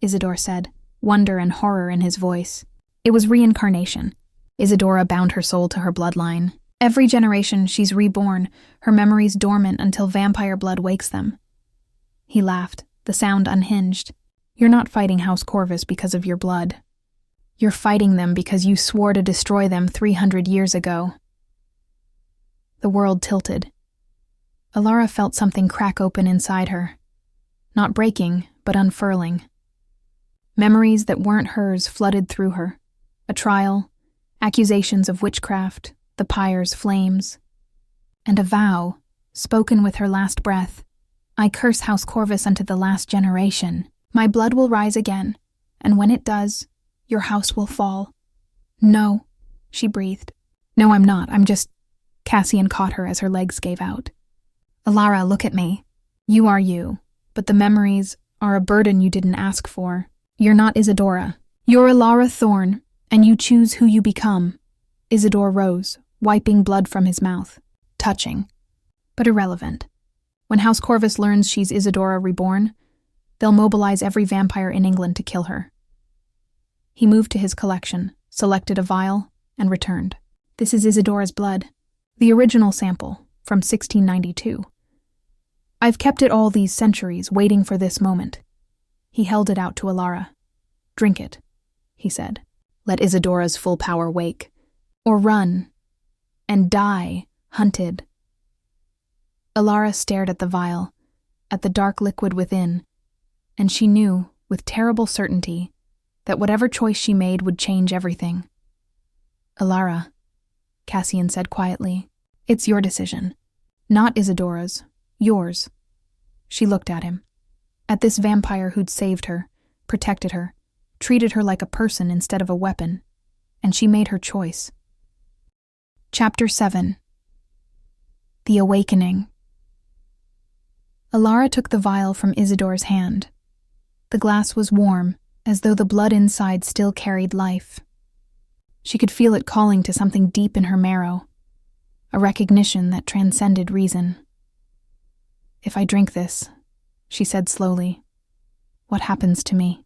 Isidore said, wonder and horror in his voice. It was reincarnation. Isadora bound her soul to her bloodline. Every generation she's reborn, her memories dormant until vampire blood wakes them. He laughed, the sound unhinged. You're not fighting House Corvus because of your blood. You're fighting them because you swore to destroy them 300 years ago. The world tilted. Alara felt something crack open inside her. Not breaking, but unfurling. Memories that weren't hers flooded through her. A trial, accusations of witchcraft, the pyre's flames, and a vow, spoken with her last breath. I curse House Corvus unto the last generation. My blood will rise again, and when it does, your house will fall. No, she breathed. No, I'm not. I'm just... Cassian caught her as her legs gave out. Alara, look at me. You are you, but the memories are a burden you didn't ask for. You're not Isadora. You're Alara Thorne, and you choose who you become. Isidore rose, wiping blood from his mouth. Touching, but irrelevant. When House Corvus learns she's Isadora reborn, they'll mobilize every vampire in England to kill her. He moved to his collection, selected a vial, and returned. This is Isadora's blood, the original sample, from 1692. I've kept it all these centuries, waiting for this moment. He held it out to Alara. Drink it, he said. Let Isadora's full power wake, or run, and die, hunted. Alara stared at the vial, at the dark liquid within, and she knew, with terrible certainty, that whatever choice she made would change everything. Alara, Cassian said quietly, it's your decision. Not Isadora's, yours. She looked at him. At this vampire who'd saved her, protected her, treated her like a person instead of a weapon, and she made her choice. Chapter 7. The Awakening. Alara took the vial from Isadore's hand. The glass was warm, as though the blood inside still carried life. She could feel it calling to something deep in her marrow, a recognition that transcended reason. If I drink this, she said slowly, what happens to me?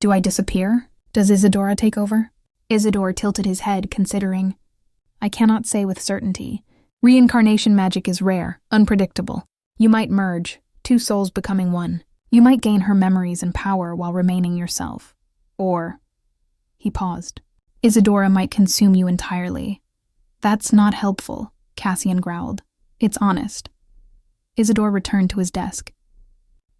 Do I disappear? Does Isadora take over? Isidore tilted his head, considering. I cannot say with certainty. Reincarnation magic is rare, unpredictable. You might merge, two souls becoming one. You might gain her memories and power while remaining yourself. Or, he paused, Isadora might consume you entirely. That's not helpful, Cassian growled. It's honest. Isidore returned to his desk.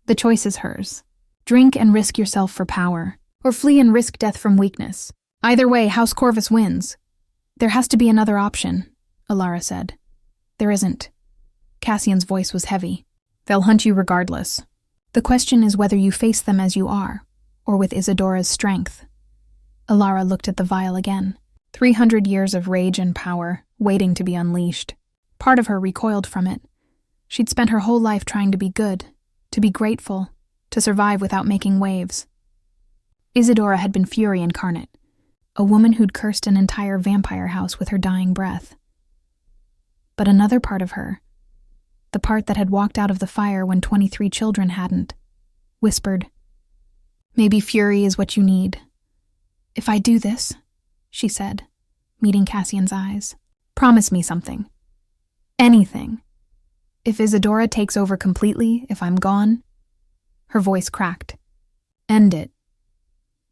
The choice is hers. Drink and risk yourself for power, or flee and risk death from weakness. Either way, House Corvus wins. There has to be another option, Alara said. There isn't. Cassian's voice was heavy. They'll hunt you regardless. The question is whether you face them as you are, or with Isadora's strength. Alara looked at the vial again. 300 years of rage and power, waiting to be unleashed. Part of her recoiled from it. She'd spent her whole life trying to be good, to be grateful, to survive without making waves. Isadora had been fury incarnate, a woman who'd cursed an entire vampire house with her dying breath. But another part of her, the part that had walked out of the fire when 23 children hadn't, whispered, maybe fury is what you need. If I do this, she said, meeting Cassian's eyes, promise me something. Anything. If Isadora takes over completely, if I'm gone, her voice cracked. End it.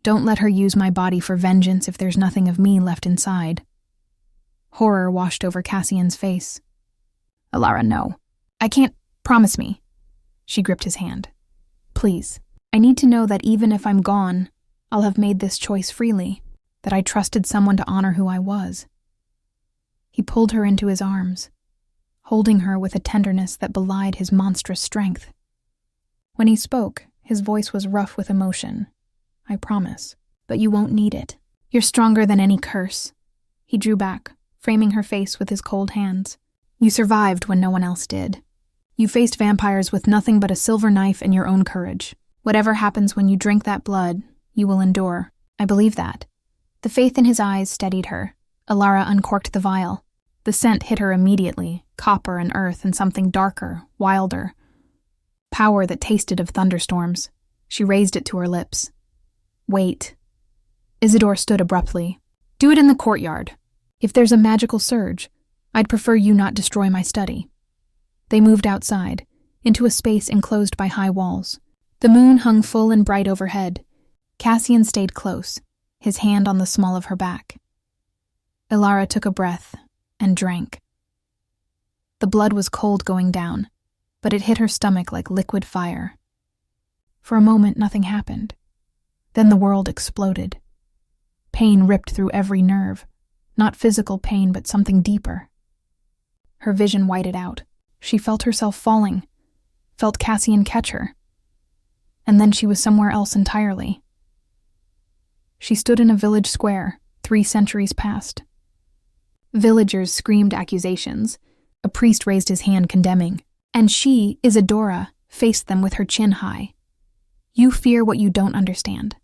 Don't let her use my body for vengeance if there's nothing of me left inside. Horror washed over Cassian's face. Alara, no. I can't. Promise me. She gripped his hand. Please. I need to know that even if I'm gone, I'll have made this choice freely, that I trusted someone to honor who I was. He pulled her into his arms, holding her with a tenderness that belied his monstrous strength. When he spoke, his voice was rough with emotion. I promise, but you won't need it. You're stronger than any curse. He drew back, framing her face with his cold hands. You survived when no one else did. You faced vampires with nothing but a silver knife and your own courage. Whatever happens when you drink that blood, you will endure. I believe that. The faith in his eyes steadied her. Alara uncorked the vial. The scent hit her immediately, copper and earth and something darker, wilder. Power that tasted of thunderstorms. She raised it to her lips. Wait. Isidore stood abruptly. Do it in the courtyard. If there's a magical surge, I'd prefer you not destroy my study. They moved outside, into a space enclosed by high walls. The moon hung full and bright overhead. Cassian stayed close, his hand on the small of her back. Ilara took a breath and drank. The blood was cold going down, but it hit her stomach like liquid fire. For a moment, nothing happened. Then the world exploded. Pain ripped through every nerve, not physical pain, but something deeper. Her vision whited out. She felt herself falling, felt Cassian catch her, and then she was somewhere else entirely. She stood in a village square, 3 centuries past. Villagers screamed accusations. A priest raised his hand condemning, and she, Isadora, faced them with her chin high. "You fear what you don't understand,"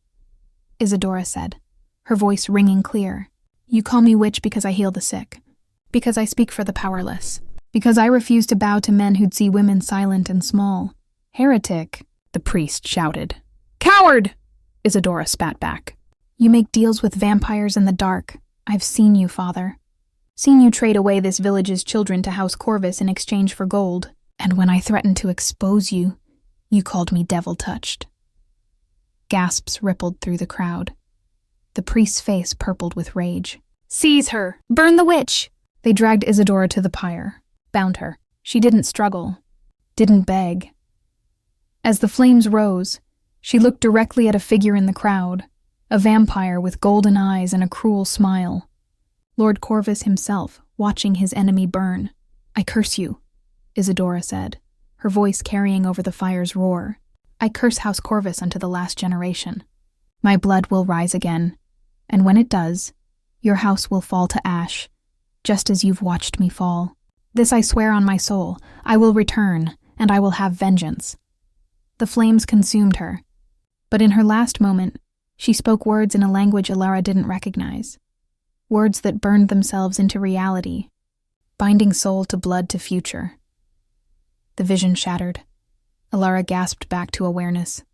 Isadora said, her voice ringing clear. "You call me witch because I heal the sick, because I speak for the powerless, because I refuse to bow to men who'd see women silent and small." "Heretic," the priest shouted. "Coward!" Isadora spat back. "You make deals with vampires in the dark. I've seen you, father. Seen you trade away this village's children to House Corvus in exchange for gold. And when I threatened to expose you, you called me devil-touched." Gasps rippled through the crowd. The priest's face purpled with rage. "Seize her! Burn the witch!" They dragged Isadora to the pyre, bound her. She didn't struggle, didn't beg. As the flames rose, she looked directly at a figure in the crowd, a vampire with golden eyes and a cruel smile. Lord Corvus himself, watching his enemy burn. "I curse you," Isadora said, her voice carrying over the fire's roar. "I curse House Corvus unto the last generation. My blood will rise again, and when it does, your house will fall to ash, just as you've watched me fall. This I swear on my soul, I will return, and I will have vengeance." The flames consumed her, but in her last moment, she spoke words in a language Ilara didn't recognize. Words that burned themselves into reality, binding soul to blood to future. The vision shattered. Ilara gasped back to awareness,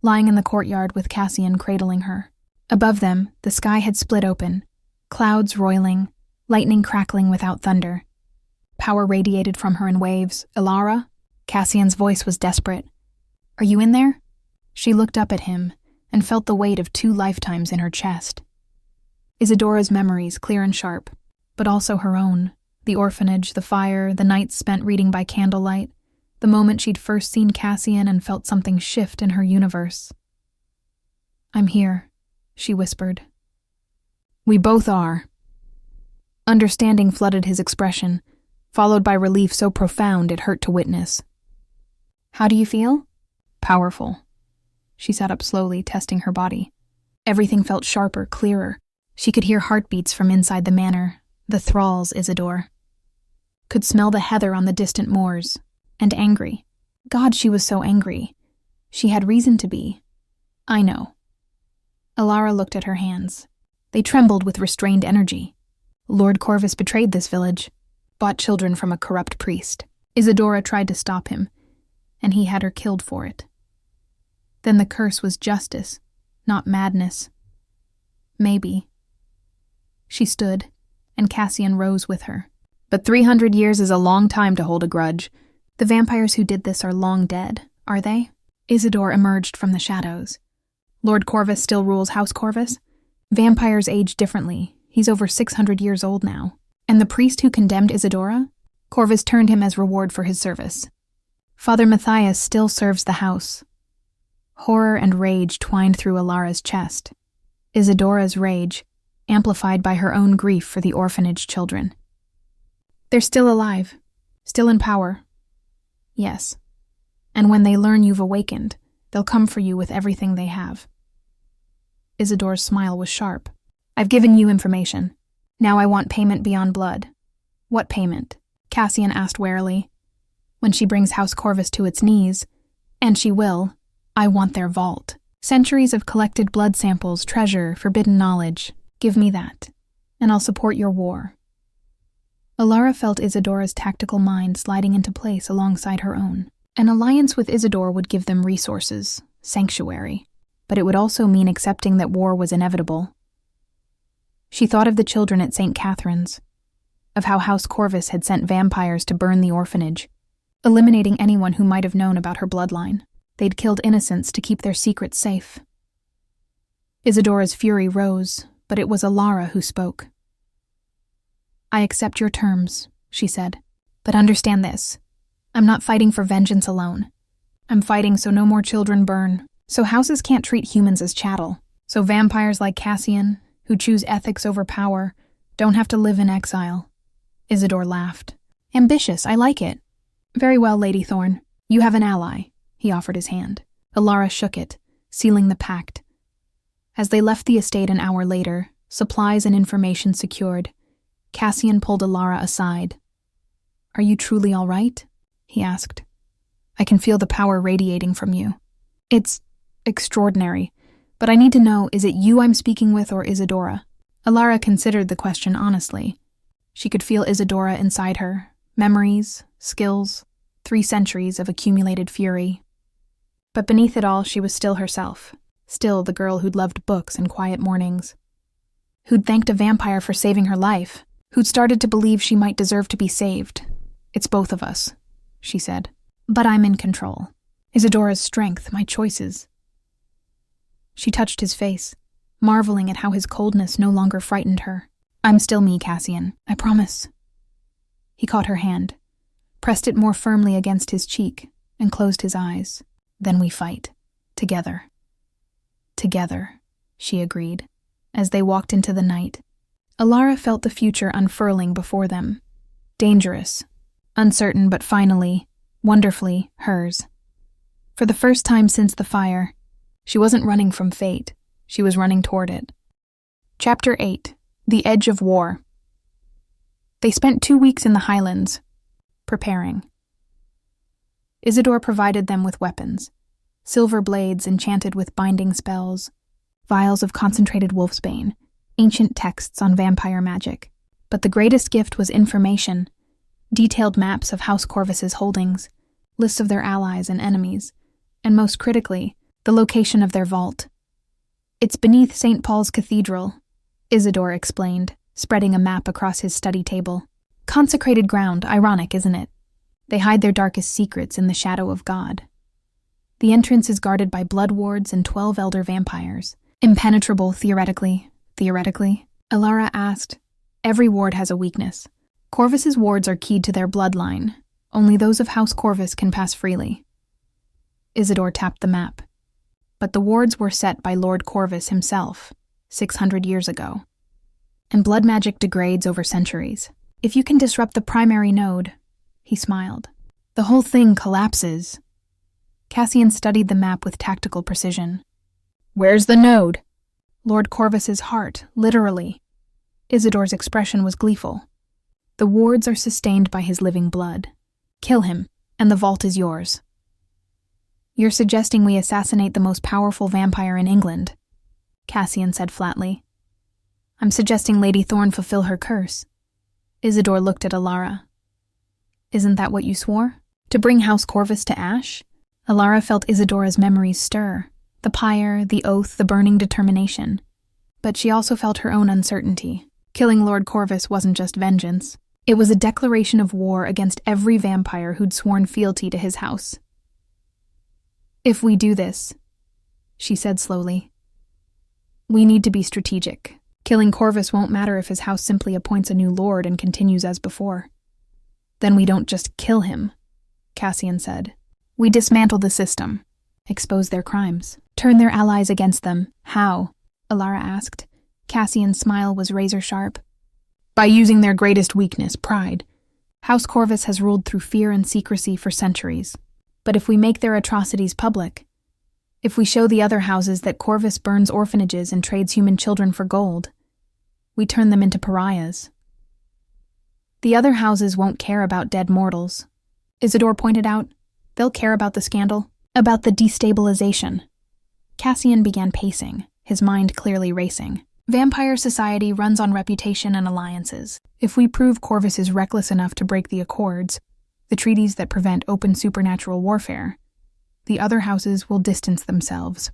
lying in the courtyard with Cassian cradling her. Above them, the sky had split open, clouds roiling, lightning crackling without thunder. Power radiated from her in waves. "Ilara?" Cassian's voice was desperate. "Are you in there?" She looked up at him and felt the weight of 2 lifetimes in her chest. Isadora's memories, clear and sharp, but also her own. The orphanage, the fire, the nights spent reading by candlelight, the moment she'd first seen Cassian and felt something shift in her universe. "I'm here," she whispered. "We both are." Understanding flooded his expression, followed by relief so profound it hurt to witness. "How do you feel?" "Powerful." She sat up slowly, testing her body. Everything felt sharper, clearer. She could hear heartbeats from inside the manor, the thralls, Isadore. Could smell the heather on the distant moors. And angry. God, she was so angry. She had reason to be. "I know." Ilara looked at her hands. They trembled with restrained energy. Lord Corvus betrayed this village, bought children from a corrupt priest. Isadora tried to stop him, and he had her killed for it. Then the curse was justice, not madness. Maybe. She stood, and Cassian rose with her. "But 300 years is a long time to hold a grudge. The vampires who did this are long dead, are they?" Isadore emerged from the shadows. "Lord Corvus still rules House Corvus? Vampires age differently. He's over 600 years old now. And the priest who condemned Isadora? Corvus turned him as reward for his service. Father Matthias still serves the house." Horror and rage twined through Ilara's chest. Isadora's rage, amplified by her own grief for the orphanage children. "They're still alive, still in power. Yes. And when they learn you've awakened, they'll come for you with everything they have." Isadore's smile was sharp. "I've given you information. Now I want payment beyond blood." "What payment?" Cassian asked warily. "When she brings House Corvus to its knees, and she will, I want their vault. Centuries of collected blood samples, treasure, forbidden knowledge. Give me that, and I'll support your war." Ilara felt Isadora's tactical mind sliding into place alongside her own. An alliance with Isadore would give them resources, sanctuary, but it would also mean accepting that war was inevitable. She thought of the children at St. Catherine's, of how House Corvus had sent vampires to burn the orphanage, eliminating anyone who might have known about her bloodline. They'd killed innocents to keep their secrets safe. Isidora's fury rose, but it was Alara who spoke. "I accept your terms," she said. "But understand this. I'm not fighting for vengeance alone. I'm fighting so no more children burn, so houses can't treat humans as chattel, so vampires like Cassian, who choose ethics over power, don't have to live in exile." Isidore laughed. "Ambitious, I like it." "Very well, Lady Thorn. You have an ally." He offered his hand. Alara shook it, sealing the pact. As they left the estate an hour later, supplies and information secured, Cassian pulled Alara aside. "Are you truly all right?" he asked. "I can feel the power radiating from you. It's extraordinary, but I need to know, is it you I'm speaking with or Isidora?" Alara considered the question honestly. She could feel Isidora inside her, memories, skills, 3 centuries of accumulated fury. But beneath it all, she was still herself, still the girl who'd loved books and quiet mornings, who'd thanked a vampire for saving her life, who'd started to believe she might deserve to be saved. "It's both of us," she said. "But I'm in control. Isidora's strength, my choices." She touched his face, marveling at how his coldness no longer frightened her. "I'm still me, Cassian, I promise." He caught her hand, pressed it more firmly against his cheek, and closed his eyes. "Then we fight. Together." "Together," she agreed, as they walked into the night. Alara felt the future unfurling before them. Dangerous, uncertain, but finally, wonderfully, hers. For the first time since the fire, she wasn't running from fate, she was running toward it. Chapter 8. The Edge of War. They spent 2 weeks in the Highlands, preparing. Isidore provided them with weapons, silver blades enchanted with binding spells, vials of concentrated wolfsbane, ancient texts on vampire magic. But the greatest gift was information, detailed maps of House Corvus's holdings, lists of their allies and enemies, and most critically, the location of their vault. "It's beneath St. Paul's Cathedral," Isidore explained, spreading a map across his study table. "Consecrated ground, ironic, isn't it? They hide their darkest secrets in the shadow of God. The entrance is guarded by blood wards and 12 elder vampires. Impenetrable, theoretically. Theoretically?" Alara asked. "Every ward has a weakness. Corvus's wards are keyed to their bloodline. Only those of House Corvus can pass freely." Isidore tapped the map. "But the wards were set by Lord Corvus himself, 600 years ago. And blood magic degrades over centuries. If you can disrupt the primary node," he smiled, "the whole thing collapses." Cassian studied the map with tactical precision. "Where's the node?" "Lord Corvus's heart, literally." Isidore's expression was gleeful. "The wards are sustained by his living blood. Kill him, and the vault is yours." "You're suggesting we assassinate the most powerful vampire in England," Cassian said flatly. "I'm suggesting Lady Thorn fulfill her curse." Isidore looked at Alara. "Isn't that what you swore? To bring House Corvus to ash?" Alara felt Isidora's memories stir, the pyre, the oath, the burning determination. But she also felt her own uncertainty. Killing Lord Corvus wasn't just vengeance. It was a declaration of war against every vampire who'd sworn fealty to his house. "If we do this," she said slowly, "we need to be strategic. Killing Corvus won't matter if his house simply appoints a new lord and continues as before." "Then we don't just kill him," Cassian said. "We dismantle the system, expose their crimes, turn their allies against them." "How?" Alara asked. Cassian's smile was razor-sharp. "By using their greatest weakness, pride. House Corvus has ruled through fear and secrecy for centuries. But if we make their atrocities public, if we show the other houses that Corvus burns orphanages and trades human children for gold, we turn them into pariahs. The other houses won't care about dead mortals," Isidore pointed out. "They'll care about the scandal, about the destabilization." Cassian began pacing, his mind clearly racing. "Vampire society runs on reputation and alliances. If we prove Corvus is reckless enough to break the accords, the treaties that prevent open supernatural warfare, the other houses will distance themselves.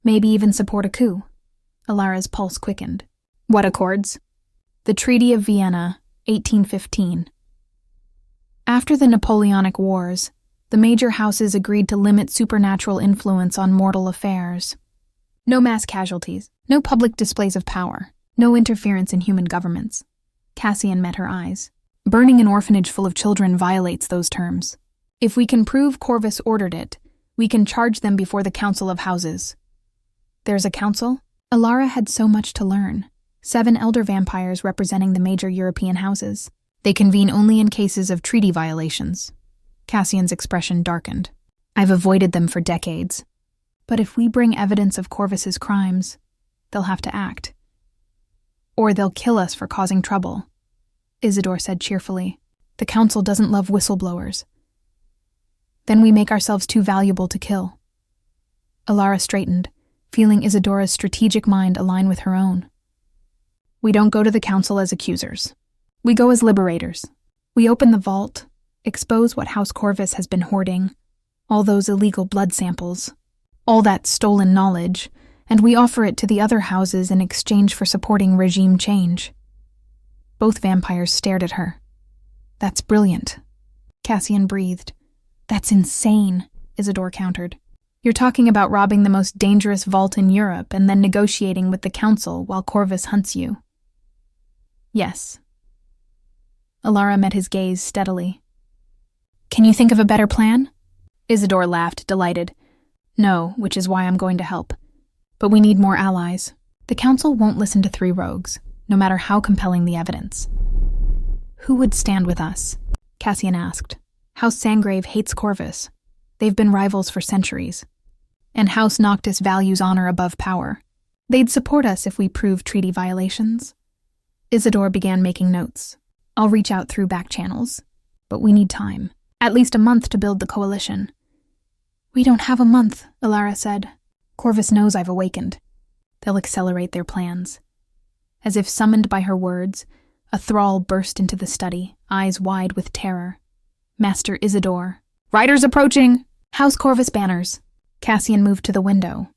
Maybe even support a coup." Alara's pulse quickened. "What accords?" "The Treaty of Vienna, 1815. After the Napoleonic Wars, the major houses agreed to limit supernatural influence on mortal affairs. No mass casualties, no public displays of power, no interference in human governments. Cassian met her eyes. Burning an orphanage full of children violates those terms. If we can prove Corvus ordered it, we can charge them before the Council of Houses. There's a council? Alara had so much to learn. 7 elder vampires representing the major European houses. They convene only in cases of treaty violations. Cassian's expression darkened. I've avoided them for decades. But if we bring evidence of Corvus's crimes, they'll have to act. Or they'll kill us for causing trouble, Isidore said cheerfully. The council doesn't love whistleblowers. Then we make ourselves too valuable to kill. Alara straightened, feeling Isidora's strategic mind align with her own. We don't go to the council as accusers. We go as liberators. We open the vault, expose what House Corvus has been hoarding, all those illegal blood samples, all that stolen knowledge, and we offer it to the other houses in exchange for supporting regime change. Both vampires stared at her. That's brilliant. Cassian breathed. That's insane, Isidore countered. You're talking about robbing the most dangerous vault in Europe and then negotiating with the council while Corvus hunts you. Yes. Alara met his gaze steadily. Can you think of a better plan? Isidore laughed, delighted. No, which is why I'm going to help. But we need more allies. The council won't listen to 3 rogues, no matter how compelling the evidence. Who would stand with us? Cassian asked. House Sangrave hates Corvus. They've been rivals for centuries. And House Noctis values honor above power. They'd support us if we prove treaty violations. Isidore began making notes. I'll reach out through back channels. But we need time. At least a month to build the coalition. We don't have a month, Alara said. Corvus knows I've awakened. They'll accelerate their plans. As if summoned by her words, a thrall burst into the study, eyes wide with terror. Master Isidore. Riders approaching! House Corvus banners. Cassian moved to the window.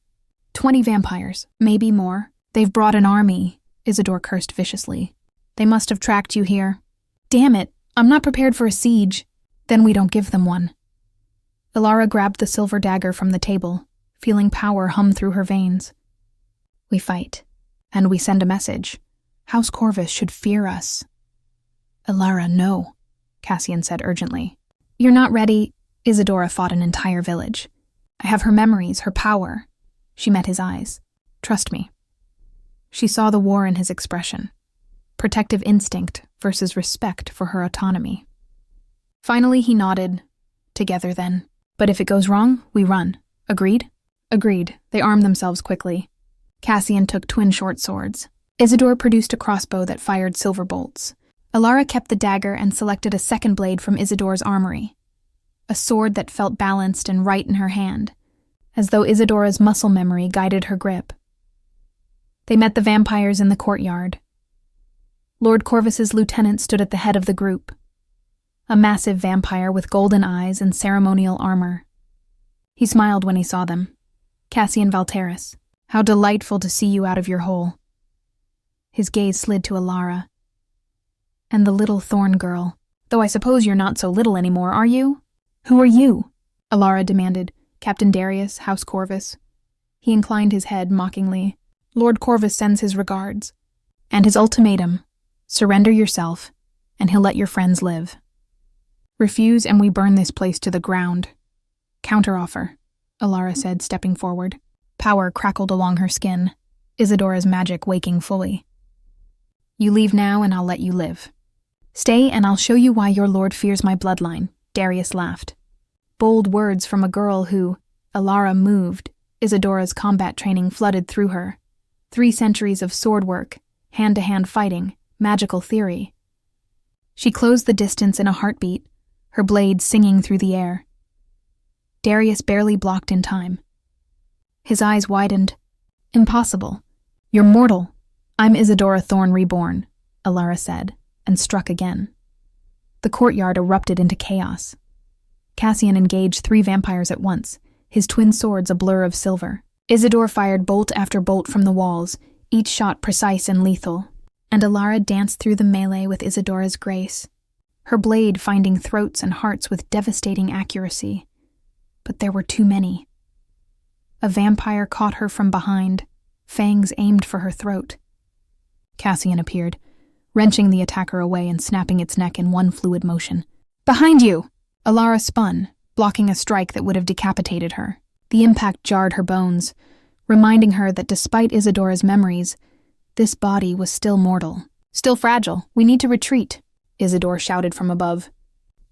20 vampires, maybe more. They've brought an army, Isidore cursed viciously. They must have tracked you here. Damn it, I'm not prepared for a siege. Then we don't give them one. Alara grabbed the silver dagger from the table, feeling power hum through her veins. We fight, and we send a message. House Corvus should fear us. Alara, no, Cassian said urgently. You're not ready. Isidora fought an entire village. I have her memories, her power. She met his eyes. Trust me. She saw the war in his expression. Protective instinct versus respect for her autonomy. Finally, he nodded. Together, then. But if it goes wrong, we run. Agreed? Agreed. They armed themselves quickly. Cassian took twin short swords. Isidore produced a crossbow that fired silver bolts. Alara kept the dagger and selected a second blade from Isidore's armory. A sword that felt balanced and right in her hand, as though Isidora's muscle memory guided her grip. They met the vampires in the courtyard. Lord Corvus's lieutenant stood at the head of the group. A massive vampire with golden eyes and ceremonial armor. He smiled when he saw them. Cassian Valteris, how delightful to see you out of your hole. His gaze slid to Alara. And the little thorn girl. Though I suppose you're not so little anymore, are you? Who are you? Alara demanded. Captain Darius, House Corvus. He inclined his head mockingly. Lord Corvus sends his regards. And his ultimatum. Surrender yourself, and he'll let your friends live. Refuse and we burn this place to the ground. Counteroffer, Alara said, stepping forward. Power crackled along her skin, Isidora's magic waking fully. You leave now and I'll let you live. Stay and I'll show you why your lord fears my bloodline, Darius laughed. Bold words from a girl who, Alara moved, Isidora's combat training flooded through her. 3 centuries of sword work, hand-to-hand fighting, magical theory. She closed the distance in a heartbeat, her blade singing through the air. Darius barely blocked in time. His eyes widened. Impossible. You're mortal. I'm Isidora Thorn reborn, Alara said, and struck again. The courtyard erupted into chaos. Cassian engaged 3 vampires at once, his twin swords a blur of silver. Isidore fired bolt after bolt from the walls, each shot precise and lethal, and Alara danced through the melee with Isidora's grace, her blade finding throats and hearts with devastating accuracy. But there were too many. A vampire caught her from behind, fangs aimed for her throat. Cassian appeared, wrenching the attacker away and snapping its neck in one fluid motion. "Behind you!" Alara spun, blocking a strike that would have decapitated her. The impact jarred her bones, reminding her that despite Isidora's memories, this body was still mortal. "Still fragile. We need to retreat," Isidore shouted from above.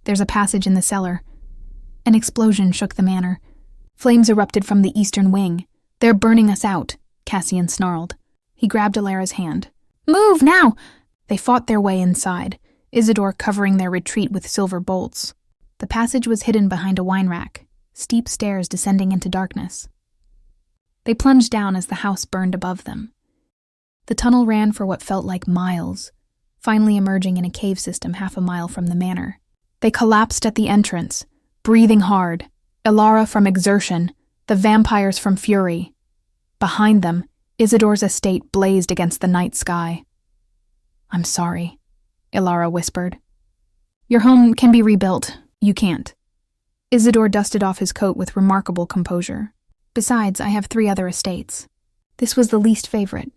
"There's a passage in the cellar." An explosion shook the manor. Flames erupted from the eastern wing. "They're burning us out," Cassian snarled. He grabbed Alara's hand. "Move, now!" They fought their way inside, Isidore covering their retreat with silver bolts. The passage was hidden behind a wine rack, steep stairs descending into darkness. They plunged down as the house burned above them. The tunnel ran for what felt like miles, finally emerging in a cave system half a mile from the manor. They collapsed at the entrance, breathing hard, Alara from exertion, the vampires from fury. Behind them, Isidore's estate blazed against the night sky. "I'm sorry," Alara whispered. "Your home can be rebuilt. You can't." Isidore dusted off his coat with remarkable composure. "Besides, I have 3 other estates. This was the least favorite."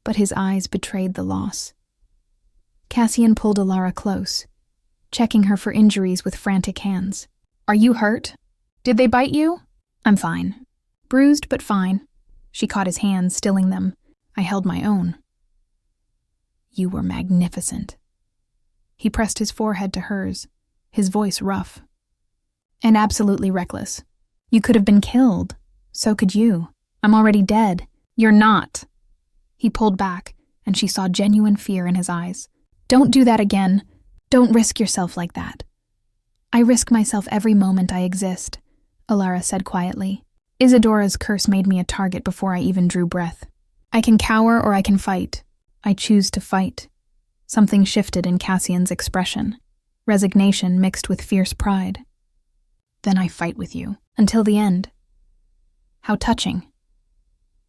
But his eyes betrayed the loss. Cassian pulled Alara close, checking her for injuries with frantic hands. "Are you hurt? Did they bite you?" "I'm fine. Bruised, but fine." She caught his hands, stilling them. I held my own. "You were magnificent." He pressed his forehead to hers, his voice rough. "And absolutely reckless. You could have been killed. So could you. I'm already dead." "You're not." He pulled back, and she saw genuine fear in his eyes. "Don't do that again. Don't risk yourself like that." "I risk myself every moment I exist," Alara said quietly. "Isidora's curse made me a target before I even drew breath. I can cower or I can fight. I choose to fight." Something shifted in Cassian's expression, resignation mixed with fierce pride. "Then I fight with you, until the end." How touching.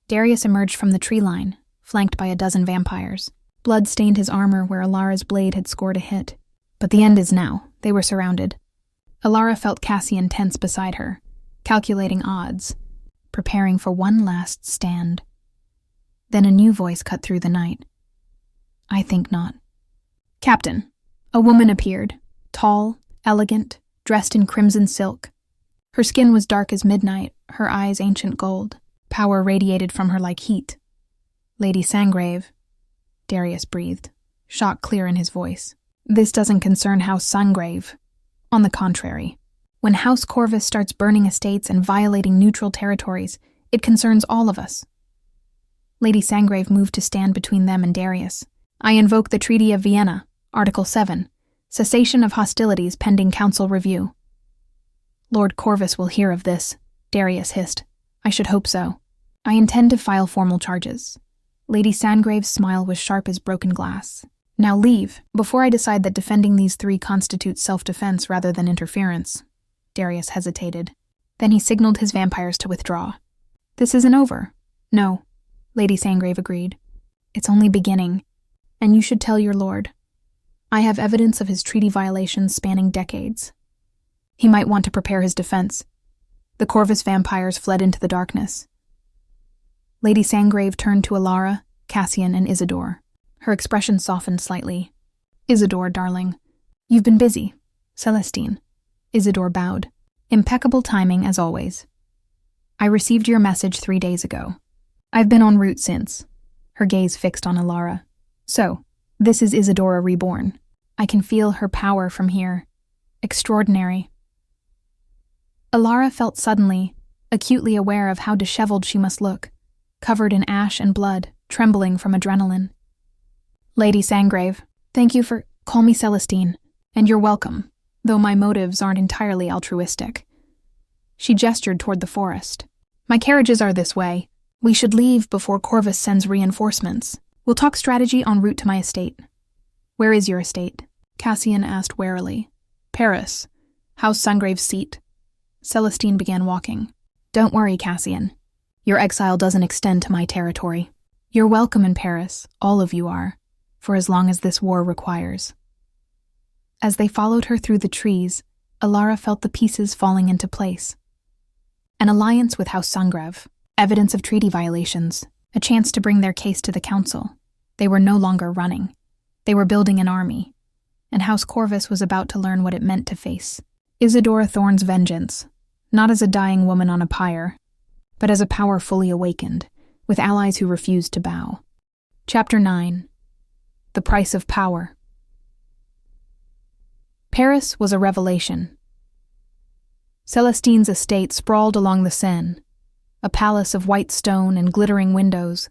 Darius emerged from the tree line, flanked by a dozen vampires. Blood stained his armor where Alara's blade had scored a hit. But the end is now. They were surrounded. Alara felt Cassian tense beside her, calculating odds, preparing for one last stand. Then a new voice cut through the night. "I think not." "Captain." A woman appeared, tall, elegant, dressed in crimson silk. Her skin was dark as midnight, her eyes ancient gold. Power radiated from her like heat. "Lady Sangrave," Darius breathed, shock clear in his voice. "This doesn't concern House Sangrave. On the contrary, when House Corvus starts burning estates and violating neutral territories, it concerns all of us." Lady Sangrave moved to stand between them and Darius. "I invoke the Treaty of Vienna, Article 7, cessation of hostilities pending council review." "Lord Corvus will hear of this," Darius hissed. "I should hope so. I intend to file formal charges." Lady Sangrave's smile was sharp as broken glass. "Now leave, before I decide that defending these 3 constitutes self-defense rather than interference." Darius hesitated. Then he signaled his vampires to withdraw. "This isn't over." "No," Lady Sangrave agreed. "It's only beginning, and you should tell your lord. I have evidence of his treaty violations spanning decades. He might want to prepare his defense." The Corvus vampires fled into the darkness. Lady Sangrave turned to Alara, Cassian, and Isidore. Her expression softened slightly. "Isidore, darling, you've been busy." "Celestine." Isidore bowed. "Impeccable timing, as always. I received your message 3 days ago. I've been en route since." Her gaze fixed on Alara. "So, this is Isidora reborn. I can feel her power from here. Extraordinary." Alara felt suddenly, acutely aware of how disheveled she must look, covered in ash and blood, trembling from adrenaline. "Lady Sangrave, thank you for— Call me Celestine, and you're welcome, though my motives aren't entirely altruistic." She gestured toward the forest. "My carriages are this way. We should leave before Corvus sends reinforcements. We'll talk strategy en route to my estate." "Where is your estate?" Cassian asked warily. "Paris. House Sangrave's seat." Celestine began walking. "Don't worry, Cassian. Your exile doesn't extend to my territory. You're welcome in Paris, all of you are, for as long as this war requires." As they followed her through the trees, Alara felt the pieces falling into place. An alliance with House Sangrev, evidence of treaty violations, a chance to bring their case to the council. They were no longer running. They were building an army, and House Corvus was about to learn what it meant to face Isadora Thorne's vengeance, not as a dying woman on a pyre, but as a power fully awakened, with allies who refused to bow. Chapter 9. The Price of Power. Paris was a revelation. Celestine's estate sprawled along the Seine, a palace of white stone and glittering windows,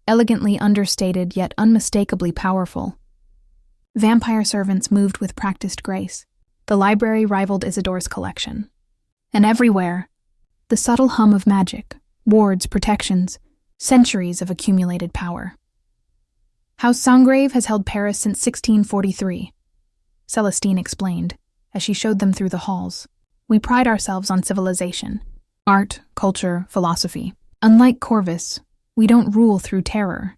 elegantly understated yet unmistakably powerful. Vampire servants moved with practiced grace. The library rivaled Isadore's collection. And everywhere, the subtle hum of magic, wards, protections, centuries of accumulated power. House Sangrave has held Paris since 1643, Celestine explained, as she showed them through the halls. We pride ourselves on civilization, art, culture, philosophy. Unlike Corvus, we don't rule through terror.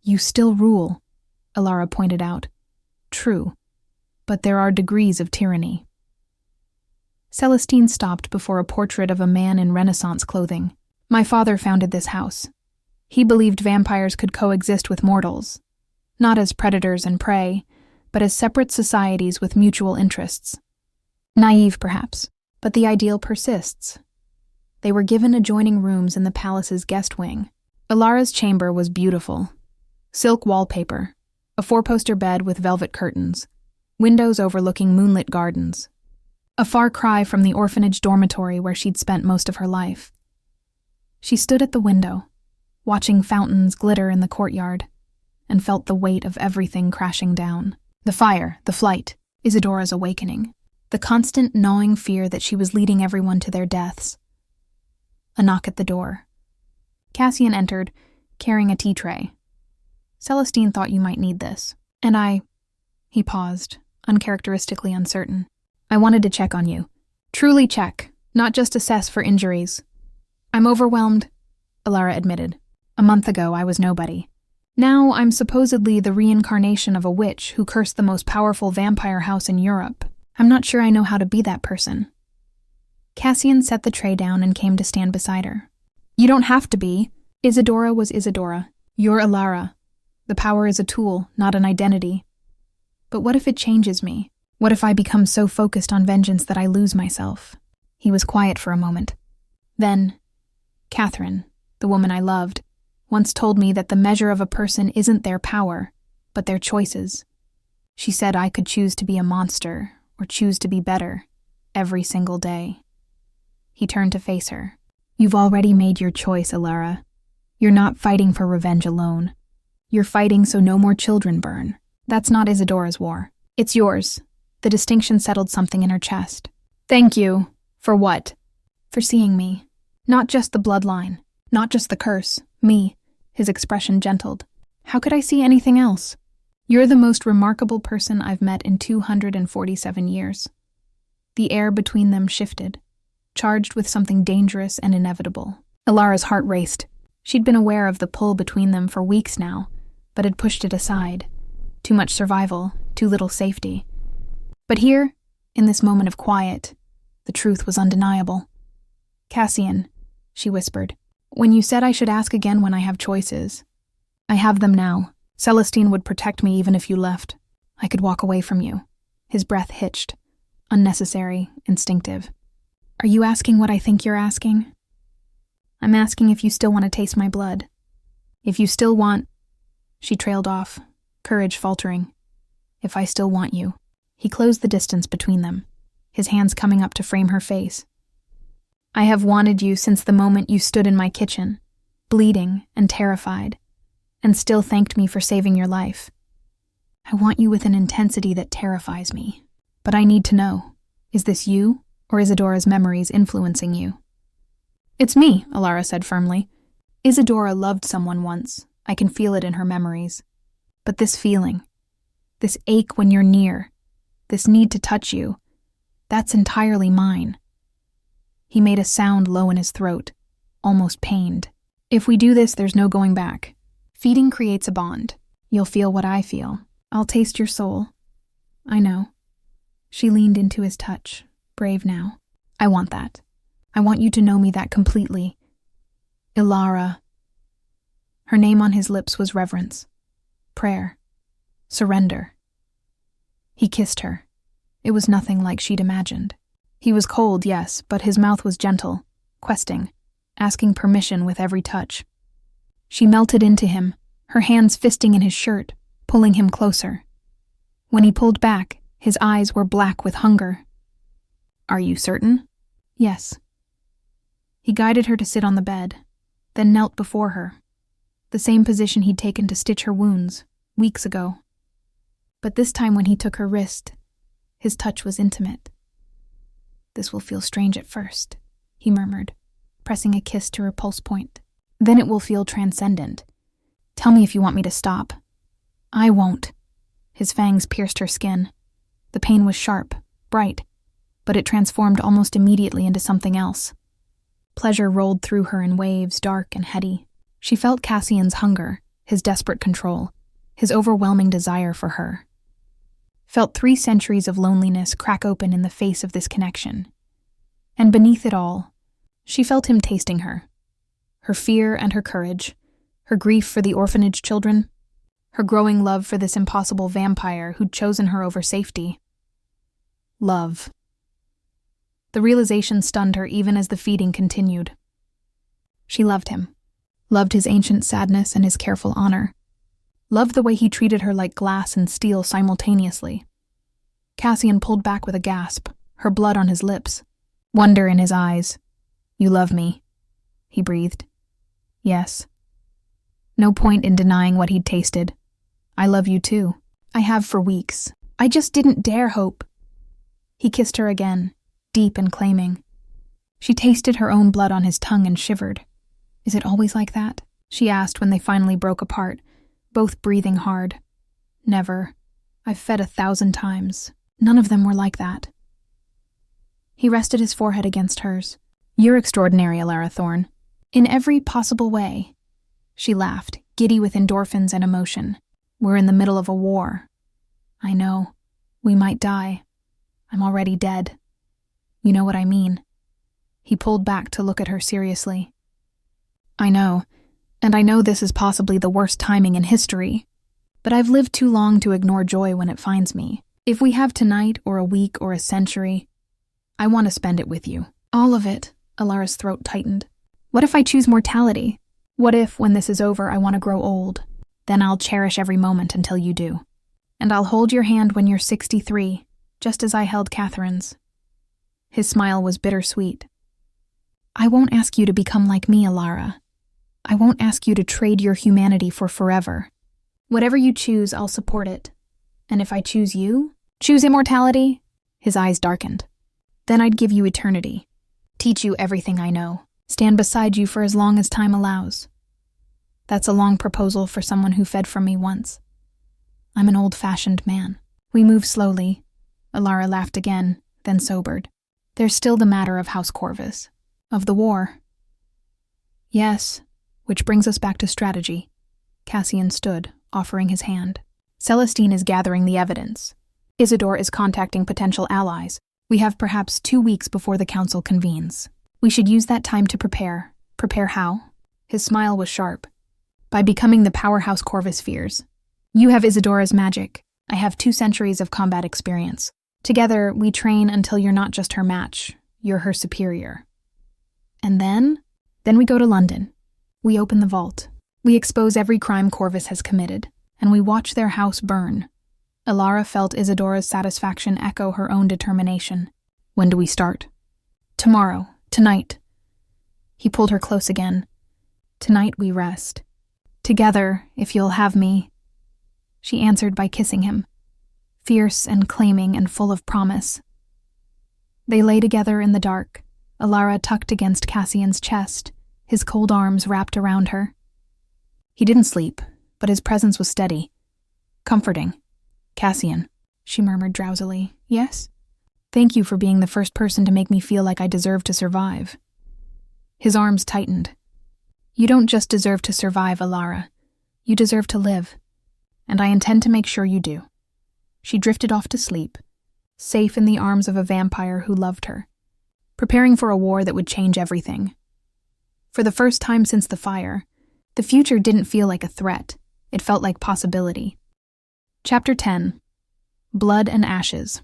You still rule, Alara pointed out. True, but there are degrees of tyranny. Celestine stopped before a portrait of a man in Renaissance clothing. My father founded this house. He believed vampires could coexist with mortals, not as predators and prey, but as separate societies with mutual interests. Naive, perhaps, but the ideal persists. They were given adjoining rooms in the palace's guest wing. Alara's chamber was beautiful. Silk wallpaper, a four-poster bed with velvet curtains, windows overlooking moonlit gardens. A far cry from the orphanage dormitory where she'd spent most of her life. She stood at the window, watching fountains glitter in the courtyard, and felt the weight of everything crashing down. The fire, the flight, Isadora's awakening, the constant gnawing fear that she was leading everyone to their deaths. A knock at the door. Cassian entered, carrying a tea tray. Celestine thought you might need this. And he paused, uncharacteristically uncertain. I wanted to check on you. Truly check, not just assess for injuries. I'm overwhelmed, Alara admitted. A month ago, I was nobody. Now I'm supposedly the reincarnation of a witch who cursed the most powerful vampire house in Europe. I'm not sure I know how to be that person. Cassian set the tray down and came to stand beside her. You don't have to be. Isadora was Isadora. You're Alara. The power is a tool, not an identity. But what if it changes me? What if I become so focused on vengeance that I lose myself? He was quiet for a moment. Then, Catherine, the woman I loved, once told me that the measure of a person isn't their power, but their choices. She said I could choose to be a monster, or choose to be better, every single day. He turned to face her. You've already made your choice, Alara. You're not fighting for revenge alone. You're fighting so no more children burn. That's not Isadora's war. It's yours. The distinction settled something in her chest. Thank you. For what? For seeing me. Not just the bloodline. Not just the curse. Me. His expression gentled. How could I see anything else? You're the most remarkable person I've met in 247 years. The air between them shifted, charged with something dangerous and inevitable. Alara's heart raced. She'd been aware of the pull between them for weeks now, but had pushed it aside. Too much survival, too little safety. But here, in this moment of quiet, the truth was undeniable. Cassian, she whispered, when you said I should ask again when I have choices, I have them now. Celestine would protect me even if you left. I could walk away from you. His breath hitched. Unnecessary, instinctive. Are you asking what I think you're asking? I'm asking if you still want to taste my blood. If you still want... She trailed off, courage faltering. If I still want you. He closed the distance between them, his hands coming up to frame her face. I have wanted you since the moment you stood in my kitchen, bleeding and terrified, and still thanked me for saving your life. I want you with an intensity that terrifies me. But I need to know, is this you, or Isadora's memories influencing you? It's me, Alara said firmly. Isadora loved someone once. I can feel it in her memories. But this feeling, this ache when you're near, this need to touch you, that's entirely mine. He made a sound low in his throat, almost pained. If we do this, there's no going back. Feeding creates a bond. You'll feel what I feel. I'll taste your soul. I know. She leaned into his touch, brave now. I want that. I want you to know me that completely. Ilara. Her name on his lips was reverence, prayer, surrender. He kissed her. It was nothing like she'd imagined. He was cold, yes, but his mouth was gentle, questing, asking permission with every touch. She melted into him, her hands fisting in his shirt, pulling him closer. When he pulled back, his eyes were black with hunger. Are you certain? Yes. He guided her to sit on the bed, then knelt before her, the same position he'd taken to stitch her wounds, weeks ago. But this time when he took her wrist, his touch was intimate. This will feel strange at first, he murmured, pressing a kiss to her pulse point. Then it will feel transcendent. Tell me if you want me to stop. I won't. His fangs pierced her skin. The pain was sharp, bright, but it transformed almost immediately into something else. Pleasure rolled through her in waves, dark and heady. She felt Cassian's hunger, his desperate control, his overwhelming desire for her. Felt 3 centuries of loneliness crack open in the face of this connection. And beneath it all, she felt him tasting her. Her fear and her courage, her grief for the orphanage children, her growing love for this impossible vampire who'd chosen her over safety. Love. The realization stunned her even as the feeding continued. She loved him, loved his ancient sadness and his careful honor, loved the way he treated her like glass and steel simultaneously. Cassian pulled back with a gasp, her blood on his lips, wonder in his eyes. You love me, he breathed. Yes. No point in denying what he'd tasted. I love you too. I have for weeks. I just didn't dare hope. He kissed her again, deep and claiming. She tasted her own blood on his tongue and shivered. Is it always like that? She asked when they finally broke apart, both breathing hard. Never. I've fed 1,000 times. None of them were like that. He rested his forehead against hers. You're extraordinary, Ilara Thorne. In every possible way. She laughed, giddy with endorphins and emotion. We're in the middle of a war. I know. We might die. I'm already dead. You know what I mean. He pulled back to look at her seriously. I know, and I know this is possibly the worst timing in history, but I've lived too long to ignore joy when it finds me. If we have tonight or a week or a century, I want to spend it with you. All of it, Ilara's throat tightened. What if I choose mortality? What if, when this is over, I want to grow old? Then I'll cherish every moment until you do. And I'll hold your hand when you're 63, just as I held Catherine's. His smile was bittersweet. I won't ask you to become like me, Ilara. I won't ask you to trade your humanity for forever. Whatever you choose, I'll support it. And if I choose you, choose immortality, his eyes darkened. Then I'd give you eternity, teach you everything I know, stand beside you for as long as time allows. That's a long proposal for someone who fed from me once. I'm an old-fashioned man. We move slowly. Ilara laughed again, then sobered. There's still the matter of House Corvus, of the war. Yes, which brings us back to strategy. Cassian stood, offering his hand. Celestine is gathering the evidence. Isidore is contacting potential allies. We have perhaps 2 weeks before the council convenes. We should use that time to prepare. Prepare how? His smile was sharp. By becoming the powerhouse Corvus fears. You have Isidora's magic. I have 2 centuries of combat experience. Together, we train until you're not just her match, you're her superior. And then we go to London. We open the vault. We expose every crime Corvus has committed, and we watch their house burn. Ilara felt Isidora's satisfaction echo her own determination. When do we start? Tomorrow. Tonight. He pulled her close again. Tonight we rest. Together, if you'll have me. She answered by kissing him, fierce and claiming and full of promise. They lay together in the dark, Ilara tucked against Cassian's chest, his cold arms wrapped around her. He didn't sleep, but his presence was steady, comforting. Cassian, she murmured drowsily. Yes? Thank you for being the first person to make me feel like I deserve to survive. His arms tightened. You don't just deserve to survive, Ilara. You deserve to live. And I intend to make sure you do. She drifted off to sleep, safe in the arms of a vampire who loved her, preparing for a war that would change everything. For the first time since the fire, the future didn't feel like a threat. It felt like possibility. Chapter 10. Blood and Ashes.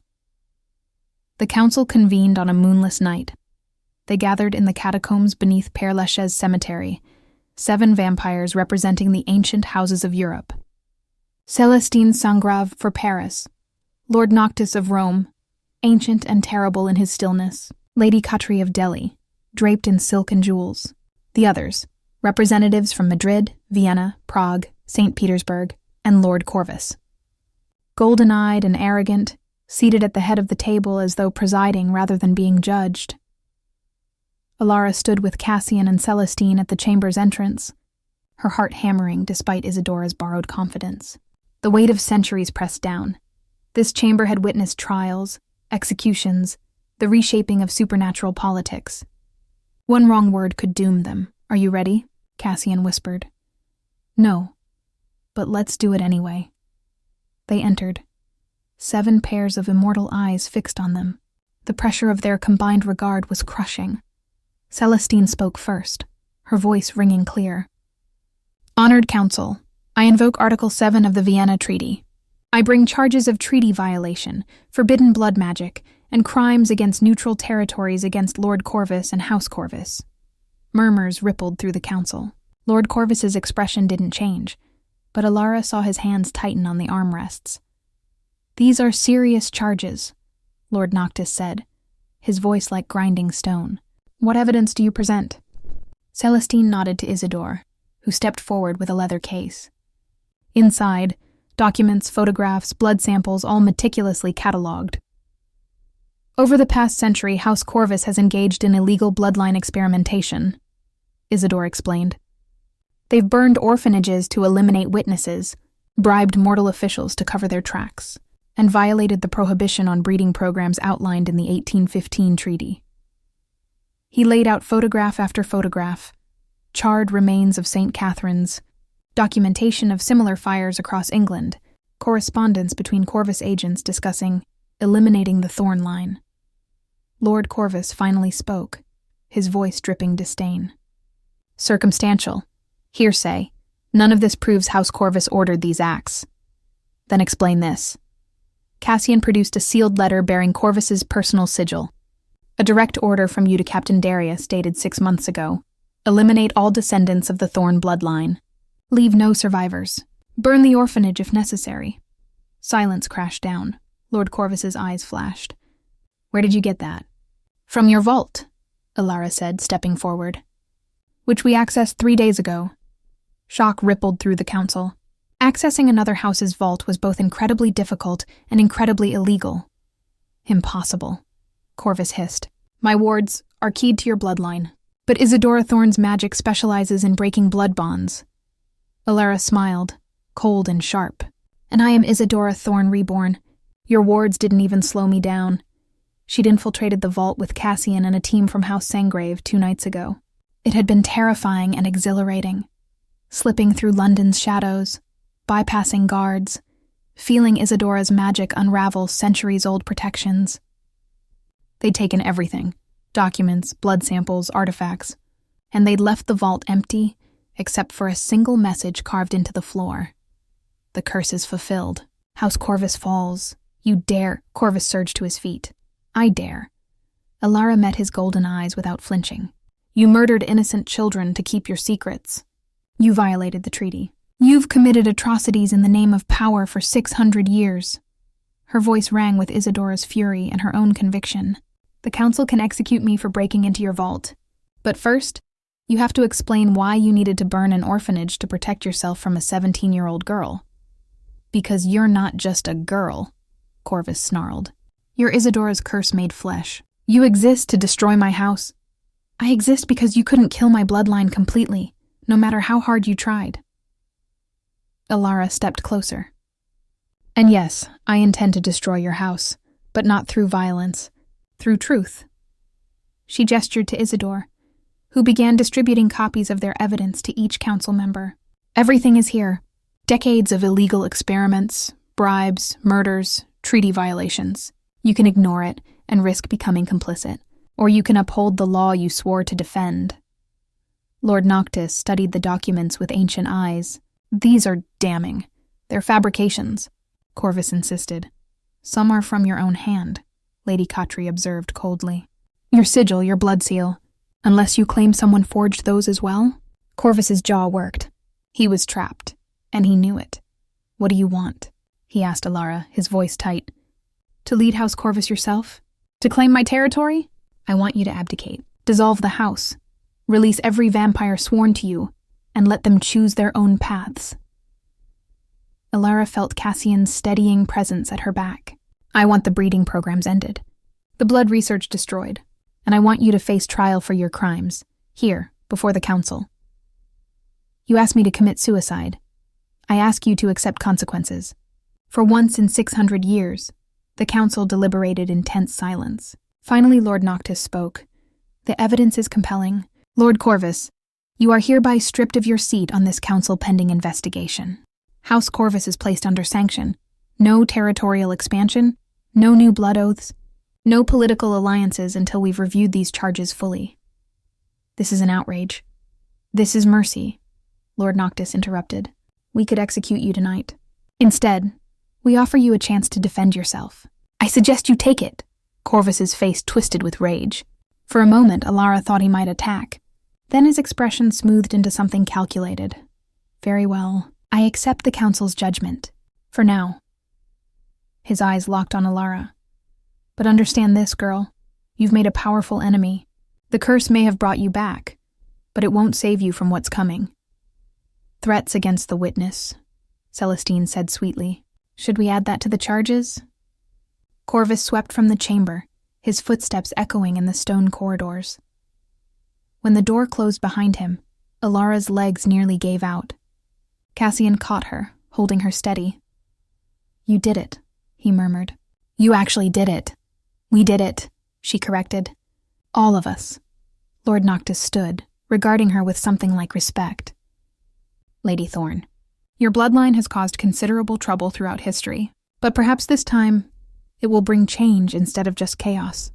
The council convened on a moonless night. They gathered in the catacombs beneath Père Lachaise cemetery, 7 vampires representing the ancient houses of Europe. Célestine Sangrave for Paris, Lord Noctis of Rome, ancient and terrible in his stillness, Lady Khatri of Delhi, draped in silk and jewels. The others, representatives from Madrid, Vienna, Prague, St. Petersburg, and Lord Corvus. Golden-eyed and arrogant, seated at the head of the table as though presiding rather than being judged. Alara stood with Cassian and Celestine at the chamber's entrance, her heart hammering despite Isidora's borrowed confidence. The weight of centuries pressed down. This chamber had witnessed trials, executions, the reshaping of supernatural politics. One wrong word could doom them. "Are you ready?" Cassian whispered. "No, but let's do it anyway." They entered, 7 pairs of immortal eyes fixed on them. The pressure of their combined regard was crushing. Celestine spoke first, her voice ringing clear. "Honored Council, I invoke Article 7 of the Vienna Treaty. I bring charges of treaty violation, forbidden blood magic, and crimes against neutral territories against Lord Corvus and House Corvus." Murmurs rippled through the council. Lord Corvus's expression didn't change, but Alara saw his hands tighten on the armrests. "These are serious charges," Lord Noctis said, his voice like grinding stone. "What evidence do you present?" Celestine nodded to Isidore, who stepped forward with a leather case. Inside, documents, photographs, blood samples, all meticulously catalogued. "Over the past century, House Corvus has engaged in illegal bloodline experimentation," Isidore explained. "They've burned orphanages to eliminate witnesses, bribed mortal officials to cover their tracks, and violated the prohibition on breeding programs outlined in the 1815 treaty." He laid out photograph after photograph, charred remains of St. Catherine's, documentation of similar fires across England, correspondence between Corvus agents discussing eliminating the thorn line. Lord Corvus finally spoke, his voice dripping disdain. "Circumstantial. Hearsay. None of this proves House Corvus ordered these acts." "Then explain this." Cassian produced a sealed letter bearing Corvus's personal sigil. "A direct order from you to Captain Darius dated 6 months ago. Eliminate all descendants of the Thorn bloodline. Leave no survivors. Burn the orphanage if necessary." Silence crashed down. Lord Corvus's eyes flashed. "Where did you get that?" "From your vault," Alara said, stepping forward. "Which we accessed 3 days ago." Shock rippled through the council. Accessing another house's vault was both incredibly difficult and incredibly illegal. "Impossible," Corvus hissed. "My wards are keyed to your bloodline, but Isidora Thorne's magic specializes in breaking blood bonds." Alara smiled, cold and sharp. "And I am Isidora Thorne Reborn. Your wards didn't even slow me down." She'd infiltrated the vault with Cassian and a team from House Sangrave 2 nights ago. It had been terrifying and exhilarating. Slipping through London's shadows, bypassing guards, feeling Isidora's magic unravel centuries-old protections. They'd taken everything, documents, blood samples, artifacts, and they'd left the vault empty except for a single message carved into the floor. "The curse is fulfilled. House Corvus falls. You dare." Corvus surged to his feet. "I dare." Alara met his golden eyes without flinching. "You murdered innocent children to keep your secrets. You violated the treaty. You've committed atrocities in the name of power for 600 years. Her voice rang with Isidora's fury and her own conviction. "The council can execute me for breaking into your vault. But first, you have to explain why you needed to burn an orphanage to protect yourself from a 17-year-old girl." "Because you're not just a girl," Corvus snarled. "You're Isidora's curse-made flesh. You exist to destroy my house. I exist because you couldn't kill my bloodline completely, no matter how hard you tried." Alara stepped closer. "And yes, I intend to destroy your house, but not through violence, through truth." She gestured to Isidore, who began distributing copies of their evidence to each council member. "Everything is here. Decades of illegal experiments, bribes, murders, treaty violations. You can ignore it and risk becoming complicit. or you can uphold the law you swore to defend." Lord Noctis studied the documents with ancient eyes. "These are damning. They're fabrications," Corvus insisted. "Some are from your own hand," Lady Khatri observed coldly. "Your sigil, your blood seal. Unless you claim someone forged those as well?" Corvus's jaw worked. He was trapped, and he knew it. "What do you want?" he asked Alara, his voice tight. "To lead House Corvus yourself? To claim my territory? I want you to abdicate. Dissolve the house. Release every vampire sworn to you, and let them choose their own paths." Alara felt Cassian's steadying presence at her back. "I want the breeding programs ended, the blood research destroyed, and I want you to face trial for your crimes, here, before the council. You asked me to commit suicide. I ask you to accept consequences." For once in 600 years, the council deliberated in tense silence. Finally, Lord Noctis spoke. "The evidence is compelling. Lord Corvus, you are hereby stripped of your seat on this council pending investigation. House Corvus is placed under sanction. No territorial expansion, no new blood oaths, no political alliances until we've reviewed these charges fully." "This is an outrage." "This is mercy," Lord Noctis interrupted. "We could execute you tonight. Instead, we offer you a chance to defend yourself." "I suggest you take it." Corvus's face twisted with rage. For a moment, Alara thought he might attack. Then his expression smoothed into something calculated. "Very well. I accept the council's judgment. For now." His eyes locked on Alara. "But understand this, girl. You've made a powerful enemy. The curse may have brought you back, but it won't save you from what's coming." "Threats against the witness," Celestine said sweetly. "Should we add that to the charges?" Corvus swept from the chamber, his footsteps echoing in the stone corridors. When the door closed behind him, Alara's legs nearly gave out. Cassian caught her, holding her steady. "You did it," he murmured. "You actually did it." "We did it," she corrected. "All of us." Lord Noctis stood, regarding her with something like respect. "Lady Thorne, your bloodline has caused considerable trouble throughout history, but perhaps this time it will bring change instead of just chaos."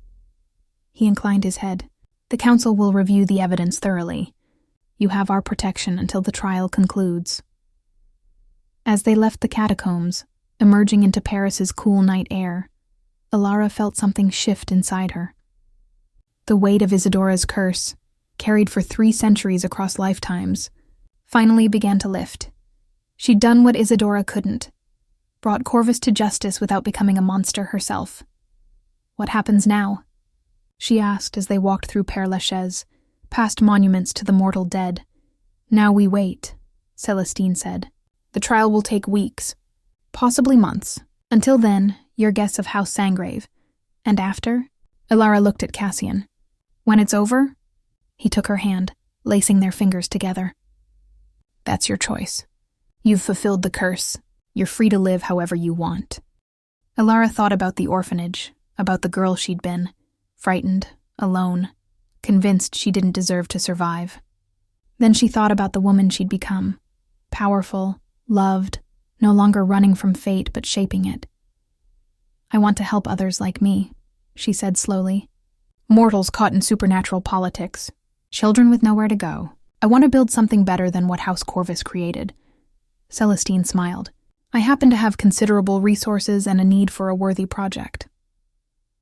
He inclined his head. "The council will review the evidence thoroughly. You have our protection until the trial concludes." As they left the catacombs, emerging into Paris's cool night air, Alara felt something shift inside her. The weight of Isadora's curse, carried for 3 centuries across lifetimes, finally began to lift. She'd done what Isadora couldn't, brought Corvus to justice without becoming a monster herself. "What happens now?" she asked as they walked through Père Lachaise, past monuments to the mortal dead. "Now we wait," Celestine said. "The trial will take weeks, possibly months. Until then, you're guests of House Sangrave. And after?" Alara looked at Cassian. "When it's over?" He took her hand, lacing their fingers together. "That's your choice. You've fulfilled the curse. You're free to live however you want." Alara thought about the orphanage, about the girl she'd been, frightened, alone, convinced she didn't deserve to survive. Then she thought about the woman she'd become, powerful, loved, no longer running from fate but shaping it. "I want to help others like me," she said slowly. "Mortals caught in supernatural politics. Children with nowhere to go. I want to build something better than what House Corvus created." Celestine smiled. "I happen to have considerable resources and a need for a worthy project.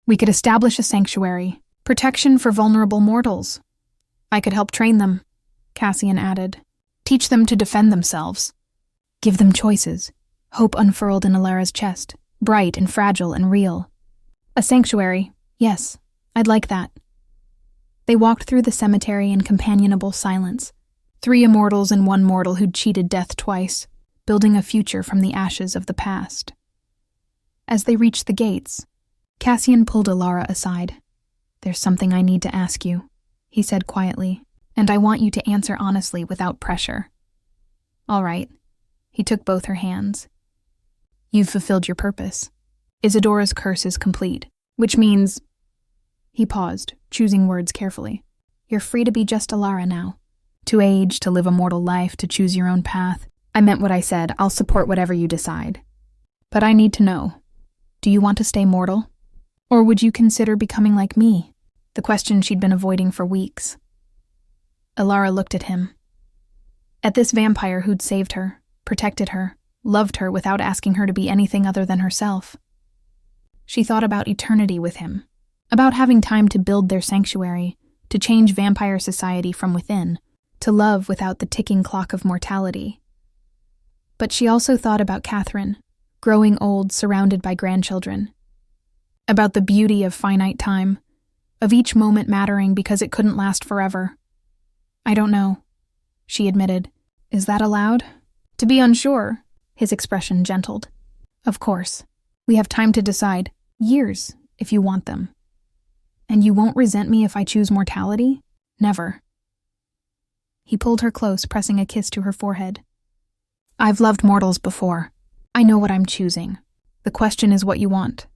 We could establish a sanctuary, protection for vulnerable mortals. I could help train them," Cassian added. "Teach them to defend themselves. Give them choices." Hope unfurled in Alara's chest, bright and fragile and real. "A sanctuary, yes, I'd like that." They walked through the cemetery in companionable silence, 3 immortals and 1 mortal who'd cheated death twice, building a future from the ashes of the past. As they reached the gates, Cassian pulled Alara aside. "There's something I need to ask you," he said quietly, "and I want you to answer honestly without pressure." "All right." He took both her hands. "You've fulfilled your purpose. Isadora's curse is complete, which means—" He paused, choosing words carefully. "You're free to be just Alara now. To age, to live a mortal life, to choose your own path. I meant what I said. I'll support whatever you decide. But I need to know, do you want to stay mortal? Or would you consider becoming like me, the question she'd been avoiding for weeks. Alara looked at him. At this vampire who'd saved her, protected her, loved her without asking her to be anything other than herself. She thought about eternity with him, about having time to build their sanctuary, to change vampire society from within, to love without the ticking clock of mortality. But she also thought about Catherine, growing old, surrounded by grandchildren. About the beauty of finite time, of each moment mattering because it couldn't last forever. I don't know, she admitted. Is that allowed? To be unsure, his expression gentled. Of course. We have time to decide. Years, if you want them. And you won't resent me if I choose mortality? Never. He pulled her close, pressing a kiss to her forehead. I've loved mortals before. I know what I'm choosing. The question is what you want.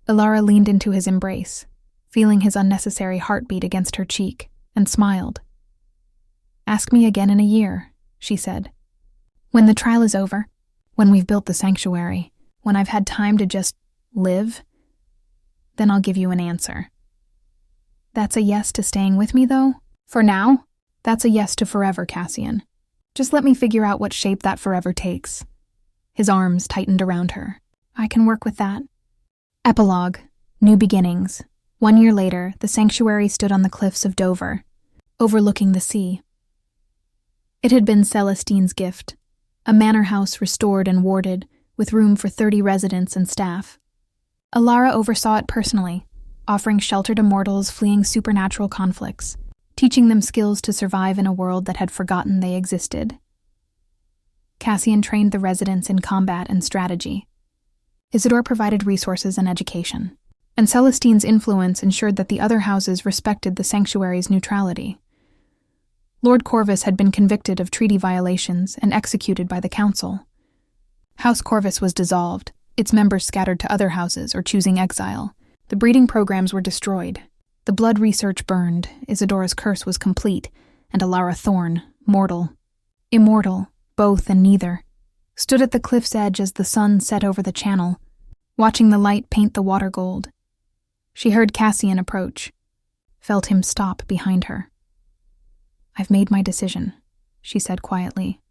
Alara leaned into his embrace, feeling his unnecessary heartbeat against her cheek, and smiled. Ask me again in a year, she said. When the trial is over, when we've built the sanctuary, when I've had time to just live, then I'll give you an answer. That's a yes to staying with me, though? For now, that's a yes to forever, Cassian. Just let me figure out what shape that forever takes. His arms tightened around her. I can work with that. Epilogue. New beginnings. 1 year later, the sanctuary stood on the cliffs of Dover, overlooking the sea. It had been Celestine's gift, a manor house restored and warded, with room for 30 residents and staff. Alara oversaw it personally, offering shelter to mortals fleeing supernatural conflicts, teaching them skills to survive in a world that had forgotten they existed. Cassian trained the residents in combat and strategy. Isidore provided resources and education, and Celestine's influence ensured that the other houses respected the sanctuary's neutrality. Lord Corvus had been convicted of treaty violations and executed by the council. House Corvus was dissolved, its members scattered to other houses or choosing exile. The breeding programs were destroyed. The blood research burned, Isidora's curse was complete, and Alara Thorne, mortal, immortal, both and neither, stood at the cliff's edge as the sun set over the channel, watching the light paint the water gold. She heard Cassian approach, felt him stop behind her. I've made my decision, she said quietly.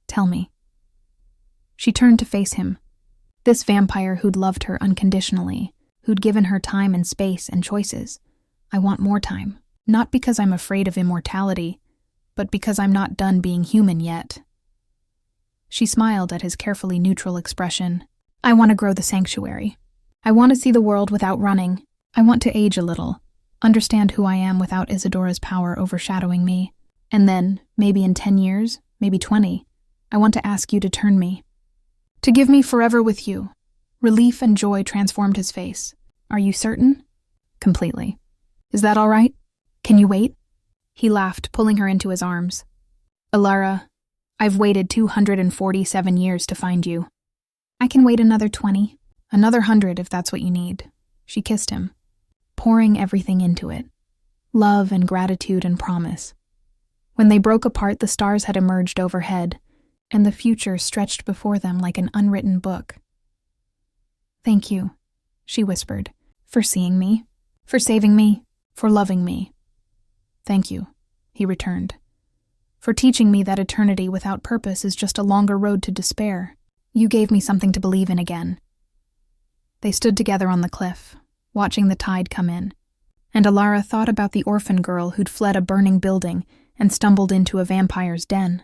Tell me. She turned to face him. This vampire who'd loved her unconditionally, who'd given her time and space and choices. I want more time, not because I'm afraid of immortality, but because I'm not done being human yet. She smiled at his carefully neutral expression. I want to grow the sanctuary. I want to see the world without running. I want to age a little, understand who I am without Isidora's power overshadowing me. And then, maybe in 10 years, maybe 20, I want to ask you to turn me. To give me forever with you. Relief and joy transformed his face. Are you certain? Completely. Is that all right? Can you wait? He laughed, pulling her into his arms. Alara, I've waited 247 years to find you. I can wait another 20, another 100 if that's what you need. She kissed him, pouring everything into it. Love and gratitude and promise. When they broke apart, the stars had emerged overhead, and the future stretched before them like an unwritten book. Thank you, she whispered, for seeing me, for saving me, for loving me. Thank you, he returned, for teaching me that eternity without purpose is just a longer road to despair. You gave me something to believe in again. They stood together on the cliff, watching the tide come in, and Alara thought about the orphan girl who'd fled a burning building and stumbled into a vampire's den.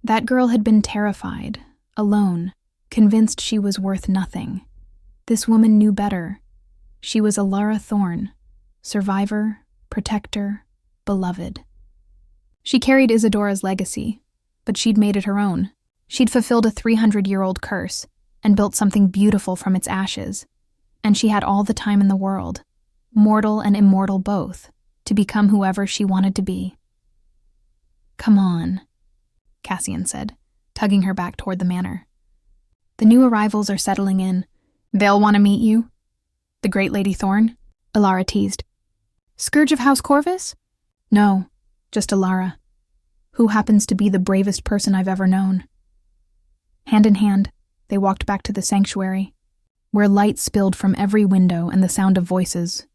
That girl had been terrified, alone, convinced she was worth nothing. This woman knew better. She was Alara Thorne, survivor, protector, beloved. She carried Isidora's legacy, but she'd made it her own. She'd fulfilled a 300-year-old curse and built something beautiful from its ashes, and she had all the time in the world, mortal and immortal both, to become whoever she wanted to be. Come on, Cassian said, tugging her back toward the manor. The new arrivals are settling in. They'll want to meet you? The great Lady Thorne? Alara teased. Scourge of House Corvus? No, just Alara, who happens to be the bravest person I've ever known. Hand in hand, they walked back to the sanctuary, where light spilled from every window and the sound of voices,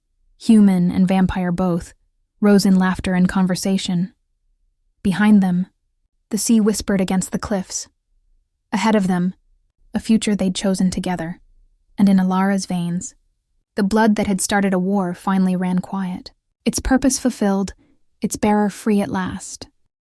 human and vampire both, rose in laughter and conversation. Behind them, the sea whispered against the cliffs. Ahead of them, a future they'd chosen together, and in Alara's veins, the blood that had started a war finally ran quiet, its purpose fulfilled, its bearer free at last.